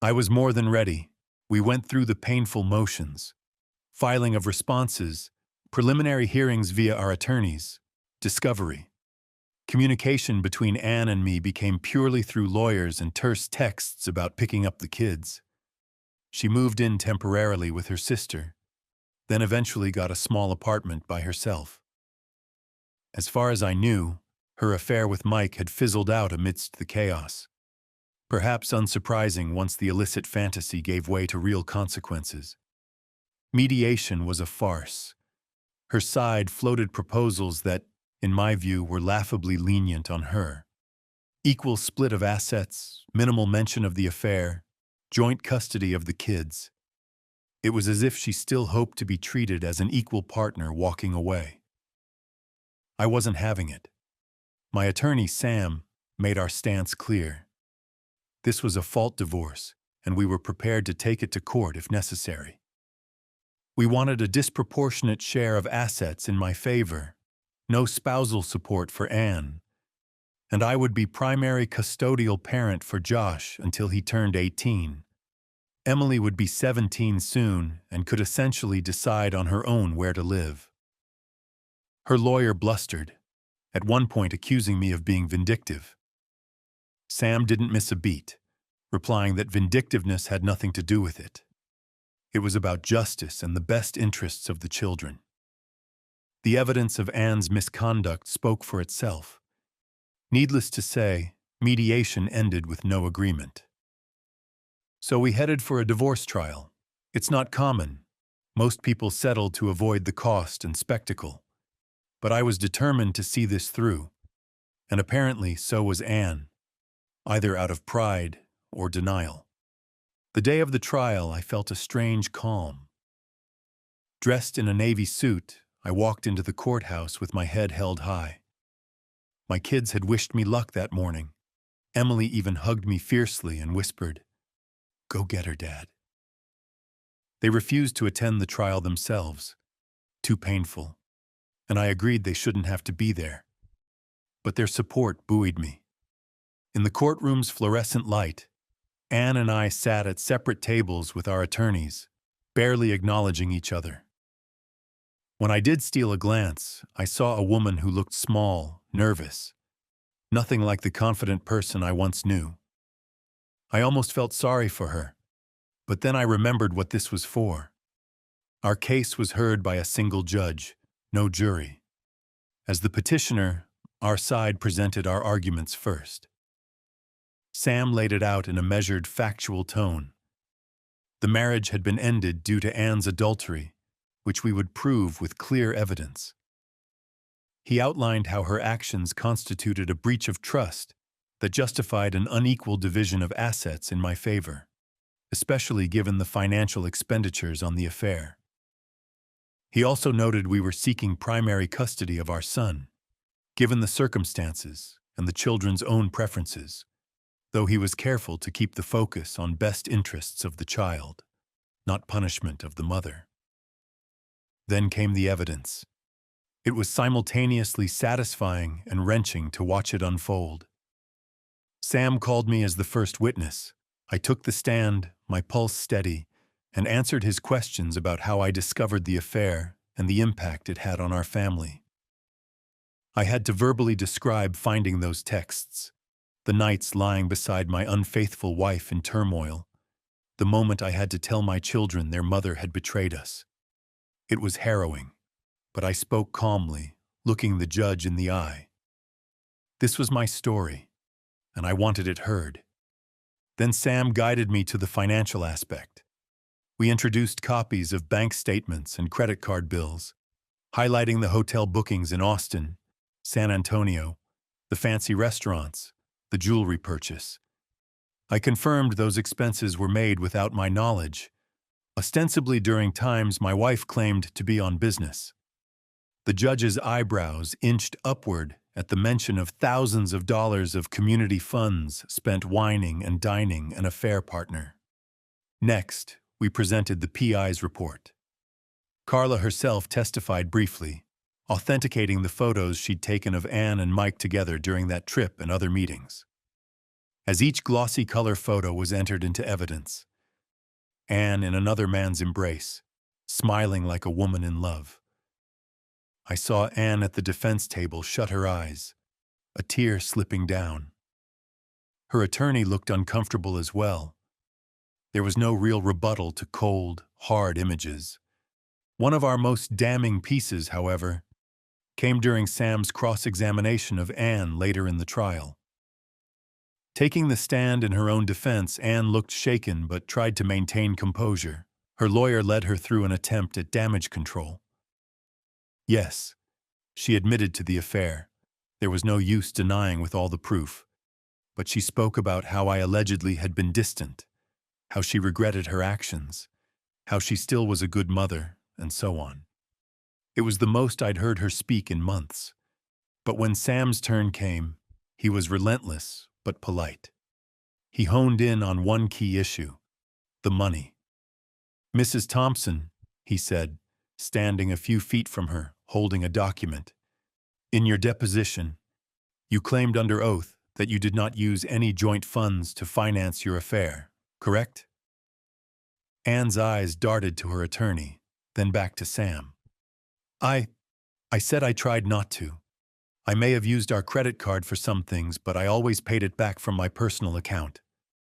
I was more than ready. We went through the painful motions: filing of responses, preliminary hearings via our attorneys, discovery. Communication between Anne and me became purely through lawyers and terse texts about picking up the kids. She moved in temporarily with her sister, then eventually got a small apartment by herself. As far as I knew, her affair with Mike had fizzled out amidst the chaos. Perhaps unsurprising once the illicit fantasy gave way to real consequences. Mediation was a farce. Her side floated proposals that, in my view, were laughably lenient on her. Equal split of assets, minimal mention of the affair, joint custody of the kids. It was as if she still hoped to be treated as an equal partner walking away. I wasn't having it. My attorney, Sam, made our stance clear. This was a fault divorce, and we were prepared to take it to court if necessary. We wanted a disproportionate share of assets in my favor, no spousal support for Anne, and I would be primary custodial parent for Josh until he turned 18. Emily would be 17 soon and could essentially decide on her own where to live. Her lawyer blustered, at one point accusing me of being vindictive. Sam didn't miss a beat, replying that vindictiveness had nothing to do with it. It was about justice and the best interests of the children. The evidence of Anne's misconduct spoke for itself. Needless to say, mediation ended with no agreement. So we headed for a divorce trial. It's not common. Most people settle to avoid the cost and spectacle. But I was determined to see this through, and apparently so was Anne, either out of pride or denial. The day of the trial, I felt a strange calm. Dressed in a navy suit, I walked into the courthouse with my head held high. My kids had wished me luck that morning. Emily even hugged me fiercely and whispered, "Go get her, Dad." They refused to attend the trial themselves. Too painful. And I agreed they shouldn't have to be there. But their support buoyed me. In the courtroom's fluorescent light, Anne and I sat at separate tables with our attorneys, barely acknowledging each other. When I did steal a glance, I saw a woman who looked small, nervous, nothing like the confident person I once knew. I almost felt sorry for her, but then I remembered what this was for. Our case was heard by a single judge, no jury. As the petitioner, our side presented our arguments first. Sam laid it out in a measured, factual tone. The marriage had been ended due to Anne's adultery, which we would prove with clear evidence. He outlined how her actions constituted a breach of trust that justified an unequal division of assets in my favor, especially given the financial expenditures on the affair. He also noted we were seeking primary custody of our son, given the circumstances and the children's own preferences, though he was careful to keep the focus on best interests of the child, not punishment of the mother. Then came the evidence. It was simultaneously satisfying and wrenching to watch it unfold. Sam called me as the first witness. I took the stand, my pulse steady, and answered his questions about how I discovered the affair and the impact it had on our family. I had to verbally describe finding those texts, the nights lying beside my unfaithful wife in turmoil, the moment I had to tell my children their mother had betrayed us. It was harrowing, but I spoke calmly, looking the judge in the eye. This was my story, and I wanted it heard. Then Sam guided me to the financial aspect. We introduced copies of bank statements and credit card bills, highlighting the hotel bookings in Austin, San Antonio, the fancy restaurants, the jewelry purchase. I confirmed those expenses were made without my knowledge, ostensibly during times my wife claimed to be on business. The judge's eyebrows inched upward at the mention of thousands of dollars of community funds spent wining and dining an affair partner. Next, we presented the PI's report. Carla herself testified briefly, authenticating the photos she'd taken of Anne and Mike together during that trip and other meetings. As each glossy color photo was entered into evidence, Anne in another man's embrace, smiling like a woman in love. I saw Anne at the defense table shut her eyes, a tear slipping down. Her attorney looked uncomfortable as well. There was no real rebuttal to cold, hard images. One of our most damning pieces, however, came during Sam's cross-examination of Anne later in the trial. Taking the stand in her own defense, Anne looked shaken but tried to maintain composure. Her lawyer led her through an attempt at damage control. Yes, she admitted to the affair. There was no use denying with all the proof. But she spoke about how I allegedly had been distant, how she regretted her actions, how she still was a good mother, and so on. It was the most I'd heard her speak in months. But when Sam's turn came, he was relentless but polite. He honed in on one key issue: the money. "Mrs. Thompson," he said, standing a few feet from her, holding a document, "in your deposition, you claimed under oath that you did not use any joint funds to finance your affair, correct?" Anne's eyes darted to her attorney, then back to Sam. I said I tried not to. I may have used our credit card for some things, but I always paid it back from my personal account,"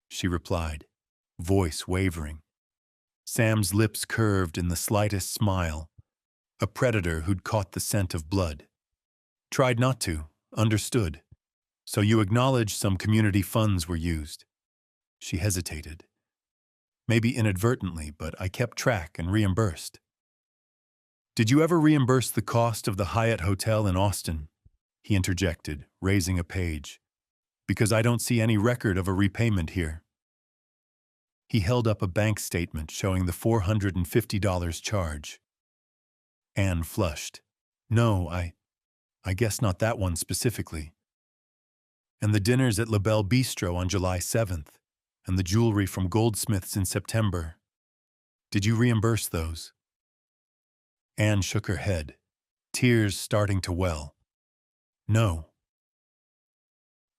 she replied, voice wavering. Sam's lips curved in the slightest smile, a predator who'd caught the scent of blood. "Tried not to, understood. So you acknowledge some community funds were used." She hesitated. "Maybe inadvertently, but I kept track and reimbursed." "Did you ever reimburse the cost of the Hyatt Hotel in Austin?" he interjected, raising a page. "Because I don't see any record of a repayment here." He held up a bank statement showing the $450 charge. Anne flushed. "No, I guess not that one specifically." "And the dinners at La Belle Bistro on July 7th, and the jewelry from Goldsmiths in September. Did you reimburse those?" Anne shook her head, tears starting to well. "No."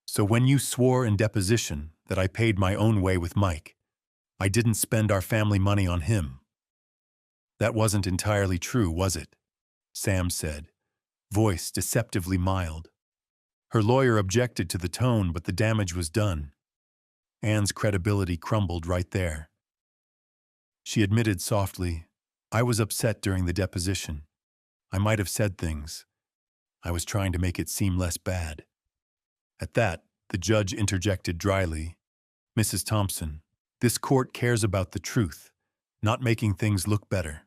"So when you swore in deposition that I paid my own way with Mike, I didn't spend our family money on him. That wasn't entirely true, was it?" Sam said, voice deceptively mild. Her lawyer objected to the tone, but the damage was done. Anne's credibility crumbled right there. She admitted softly, "I was upset during the deposition. I might have said things. I was trying to make it seem less bad." At that, the judge interjected dryly, "Mrs. Thompson, this court cares about the truth, not making things look better.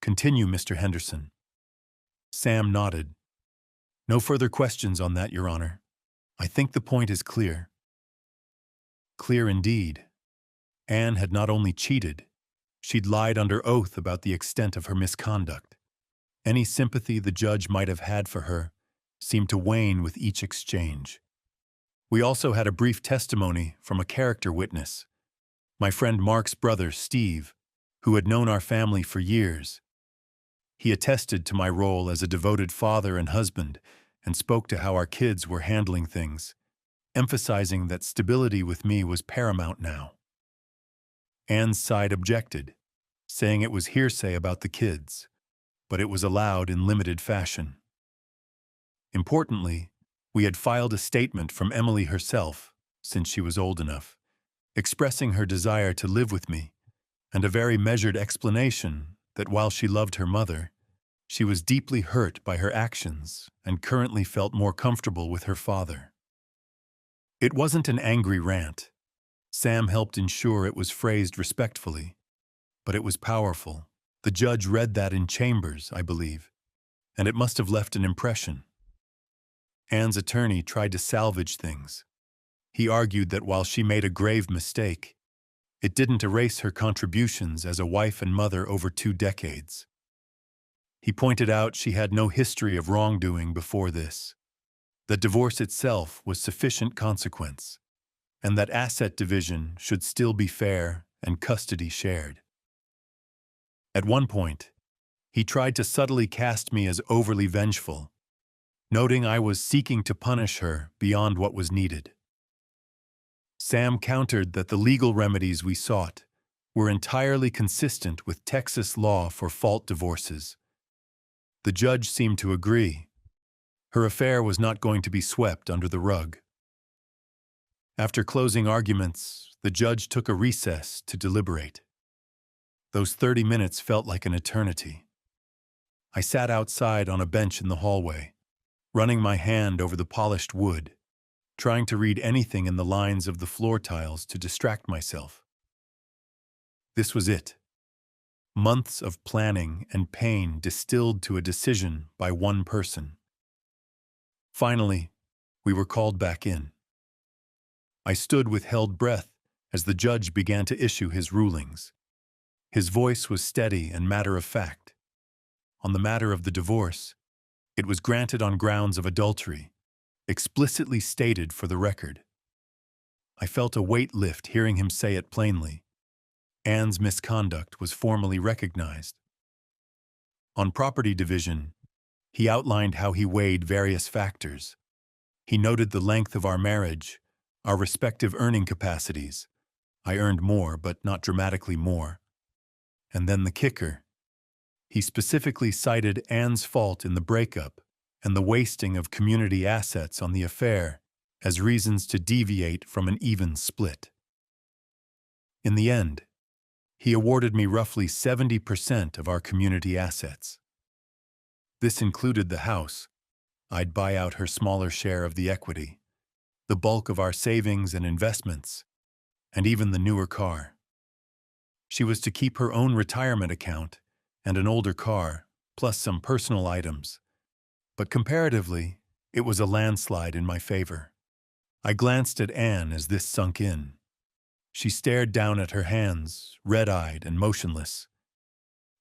Continue, Mr. Henderson." Sam nodded. "No further questions on that, Your Honor. I think the point is clear." Clear indeed. Anne had not only cheated, she'd lied under oath about the extent of her misconduct. Any sympathy the judge might have had for her seemed to wane with each exchange. We also had a brief testimony from a character witness, my friend Mark's brother, Steve, who had known our family for years. He attested to my role as a devoted father and husband and spoke to how our kids were handling things, emphasizing that stability with me was paramount now. Anne's side objected, saying it was hearsay about the kids, but it was allowed in limited fashion. Importantly, we had filed a statement from Emily herself, since she was old enough, expressing her desire to live with me, and a very measured explanation that while she loved her mother, she was deeply hurt by her actions and currently felt more comfortable with her father. It wasn't an angry rant. Sam helped ensure it was phrased respectfully, but it was powerful. The judge read that in chambers, I believe, and it must have left an impression. Anne's attorney tried to salvage things. He argued that while she made a grave mistake, it didn't erase her contributions as a wife and mother over 2 decades. He pointed out she had no history of wrongdoing before this, that divorce itself was sufficient consequence, and that asset division should still be fair and custody shared. At one point, he tried to subtly cast me as overly vengeful, noting I was seeking to punish her beyond what was needed. Sam countered that the legal remedies we sought were entirely consistent with Texas law for fault divorces. The judge seemed to agree. Her affair was not going to be swept under the rug. After closing arguments, the judge took a recess to deliberate. Those 30 minutes felt like an eternity. I sat outside on a bench in the hallway, running my hand over the polished wood, trying to read anything in the lines of the floor tiles to distract myself. This was it. Months of planning and pain distilled to a decision by one person. Finally, we were called back in. I stood with held breath as the judge began to issue his rulings. His voice was steady and matter-of-fact. On the matter of the divorce, it was granted on grounds of adultery, explicitly stated for the record. I felt a weight lift hearing him say it plainly. Anne's misconduct was formally recognized. On property division, he outlined how he weighed various factors. He noted the length of our marriage, our respective earning capacities. I earned more, but not dramatically more. And then the kicker. He specifically cited Anne's fault in the breakup and the wasting of community assets on the affair as reasons to deviate from an even split. In the end, he awarded me roughly 70% of our community assets. This included the house. I'd buy out her smaller share of the equity, the bulk of our savings and investments, and even the newer car. She was to keep her own retirement account and an older car, plus some personal items. But comparatively, it was a landslide in my favor. I glanced at Anne as this sunk in. She stared down at her hands, red-eyed and motionless.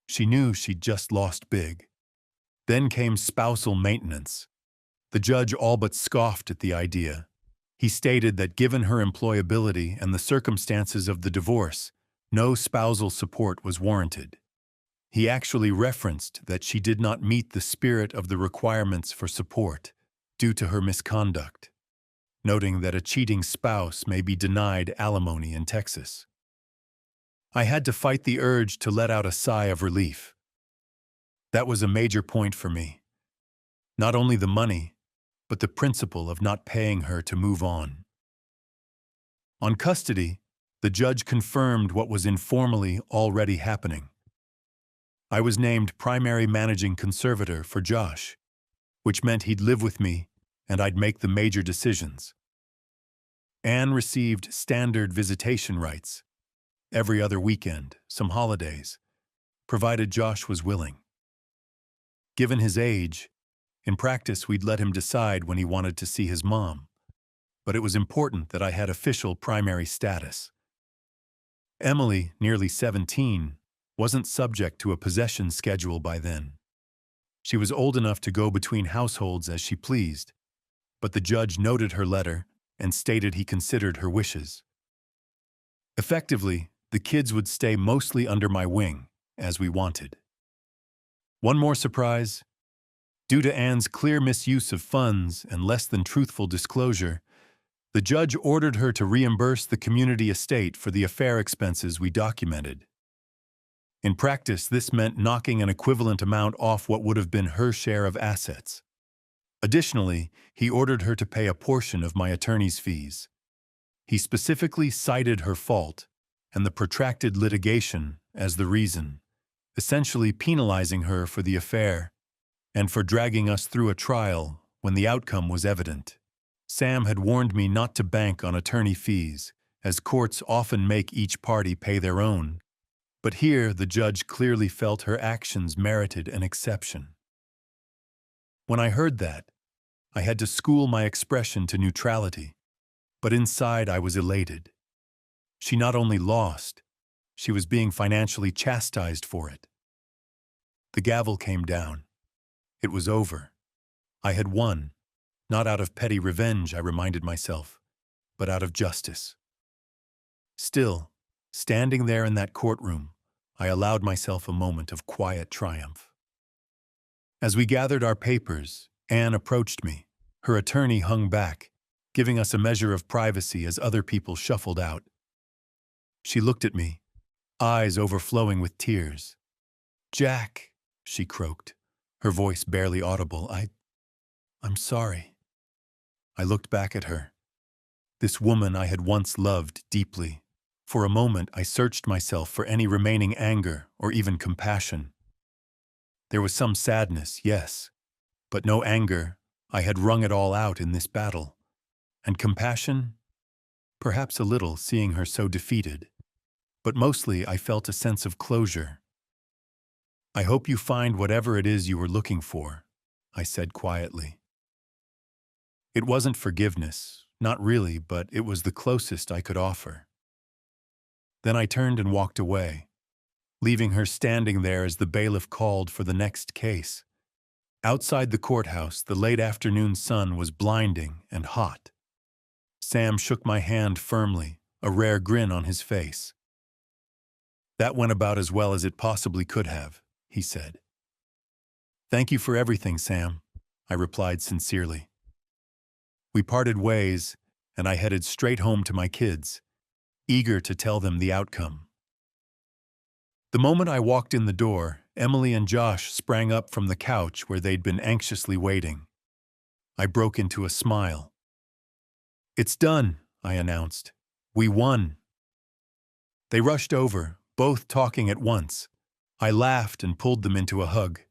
She knew she'd just lost big. Then came spousal maintenance. The judge all but scoffed at the idea. He stated that given her employability and the circumstances of the divorce, no spousal support was warranted. He actually referenced that she did not meet the spirit of the requirements for support due to her misconduct, noting that a cheating spouse may be denied alimony in Texas. I had to fight the urge to let out a sigh of relief. That was a major point for me. Not only the money, but the principle of not paying her to move on. On custody, the judge confirmed what was informally already happening. I was named primary managing conservator for Josh, which meant he'd live with me and I'd make the major decisions. Anne received standard visitation rights, every other weekend, some holidays, provided Josh was willing. Given his age, in practice we'd let him decide when he wanted to see his mom, but it was important that I had official primary status. Emily, nearly 17, wasn't subject to a possession schedule by then. She was old enough to go between households as she pleased, but the judge noted her letter and stated he considered her wishes. Effectively, the kids would stay mostly under my wing, as we wanted. One more surprise. Due to Anne's clear misuse of funds and less than truthful disclosure, the judge ordered her to reimburse the community estate for the affair expenses we documented. In practice, this meant knocking an equivalent amount off what would have been her share of assets. Additionally, he ordered her to pay a portion of my attorney's fees. He specifically cited her fault and the protracted litigation as the reason, essentially penalizing her for the affair and for dragging us through a trial when the outcome was evident. Sam had warned me not to bank on attorney fees, as courts often make each party pay their own. But here the judge clearly felt her actions merited an exception. When I heard that, I had to school my expression to neutrality, but inside I was elated. She not only lost, she was being financially chastised for it. The gavel came down. It was over. I had won, not out of petty revenge, I reminded myself, but out of justice. Still, standing there in that courtroom, I allowed myself a moment of quiet triumph. As we gathered our papers, Anne approached me. Her attorney hung back, giving us a measure of privacy as other people shuffled out. She looked at me, eyes overflowing with tears. "Jack," she croaked, her voice barely audible. I'm sorry." I looked back at her. This woman I had once loved deeply. For a moment, I searched myself for any remaining anger or even compassion. There was some sadness, yes, but no anger. I had wrung it all out in this battle. And compassion? Perhaps a little, seeing her so defeated. But mostly, I felt a sense of closure. "I hope you find whatever it is you were looking for," I said quietly. It wasn't forgiveness, not really, but it was the closest I could offer. Then I turned and walked away, leaving her standing there as the bailiff called for the next case. Outside the courthouse, the late afternoon sun was blinding and hot. Sam shook my hand firmly, a rare grin on his face. "That went about as well as it possibly could have," he said. "Thank you for everything, Sam," I replied sincerely. We parted ways, and I headed straight home to my kids, eager to tell them the outcome. The moment I walked in the door, Emily and Josh sprang up from the couch where they'd been anxiously waiting. I broke into a smile. "It's done," I announced. "We won." They rushed over, both talking at once. I laughed and pulled them into a hug.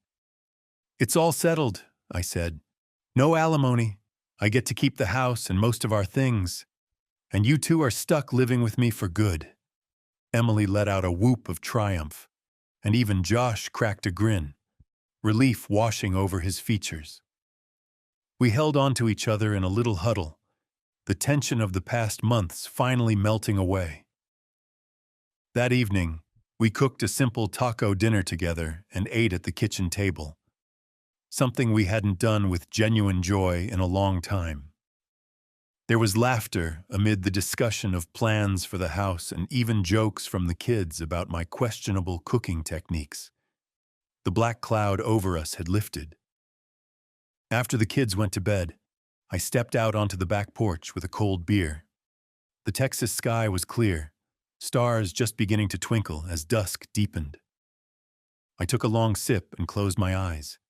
"It's all settled," I said. "No alimony. I get to keep the house and most of our things. And you two are stuck living with me for good." Emily let out a whoop of triumph, and even Josh cracked a grin, relief washing over his features. We held on to each other in a little huddle, the tension of the past months finally melting away. That evening, we cooked a simple taco dinner together and ate at the kitchen table, something we hadn't done with genuine joy in a long time. There was laughter amid the discussion of plans for the house and even jokes from the kids about my questionable cooking techniques. The black cloud over us had lifted. After the kids went to bed, I stepped out onto the back porch with a cold beer. The Texas sky was clear, stars just beginning to twinkle as dusk deepened. I took a long sip and closed my eyes.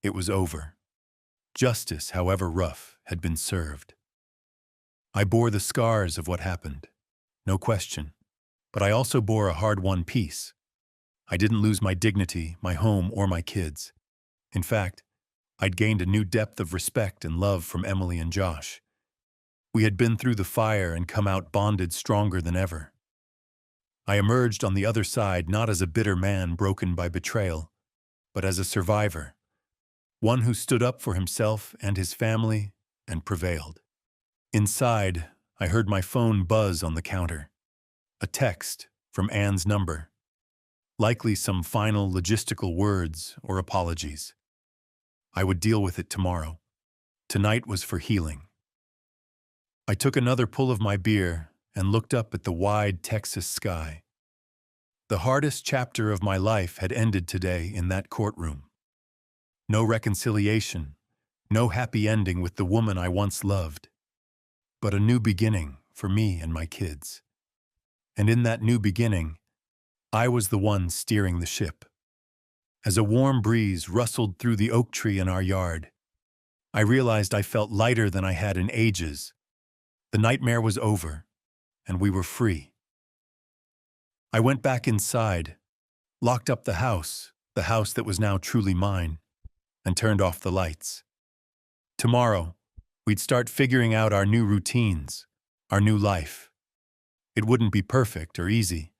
It was over. Justice, however rough, had been served. I bore the scars of what happened, no question, but I also bore a hard-won peace. I didn't lose my dignity, my home, or my kids. In fact, I'd gained a new depth of respect and love from Emily and Josh. We had been through the fire and come out bonded stronger than ever. I emerged on the other side not as a bitter man broken by betrayal, but as a survivor, one who stood up for himself and his family and prevailed. Inside, I heard my phone buzz on the counter. A text from Anne's number. Likely some final logistical words or apologies. I would deal with it tomorrow. Tonight was for healing. I took another pull of my beer and looked up at the wide Texas sky. The hardest chapter of my life had ended today in that courtroom. No reconciliation, no happy ending with the woman I once loved, but a new beginning for me and my kids. And in that new beginning, I was the one steering the ship. As a warm breeze rustled through the oak tree in our yard, I realized I felt lighter than I had in ages. The nightmare was over, and we were free. I went back inside, locked up the house that was now truly mine, and turned off the lights. Tomorrow, we'd start figuring out our new routines, our new life. It wouldn't be perfect or easy,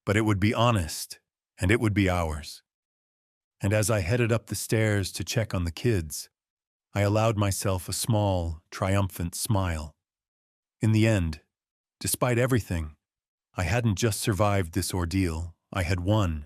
but it would be honest, and it would be ours. And as I headed up the stairs to check on the kids, I allowed myself a small, triumphant smile. In the end, despite everything, I hadn't just survived this ordeal. I had won.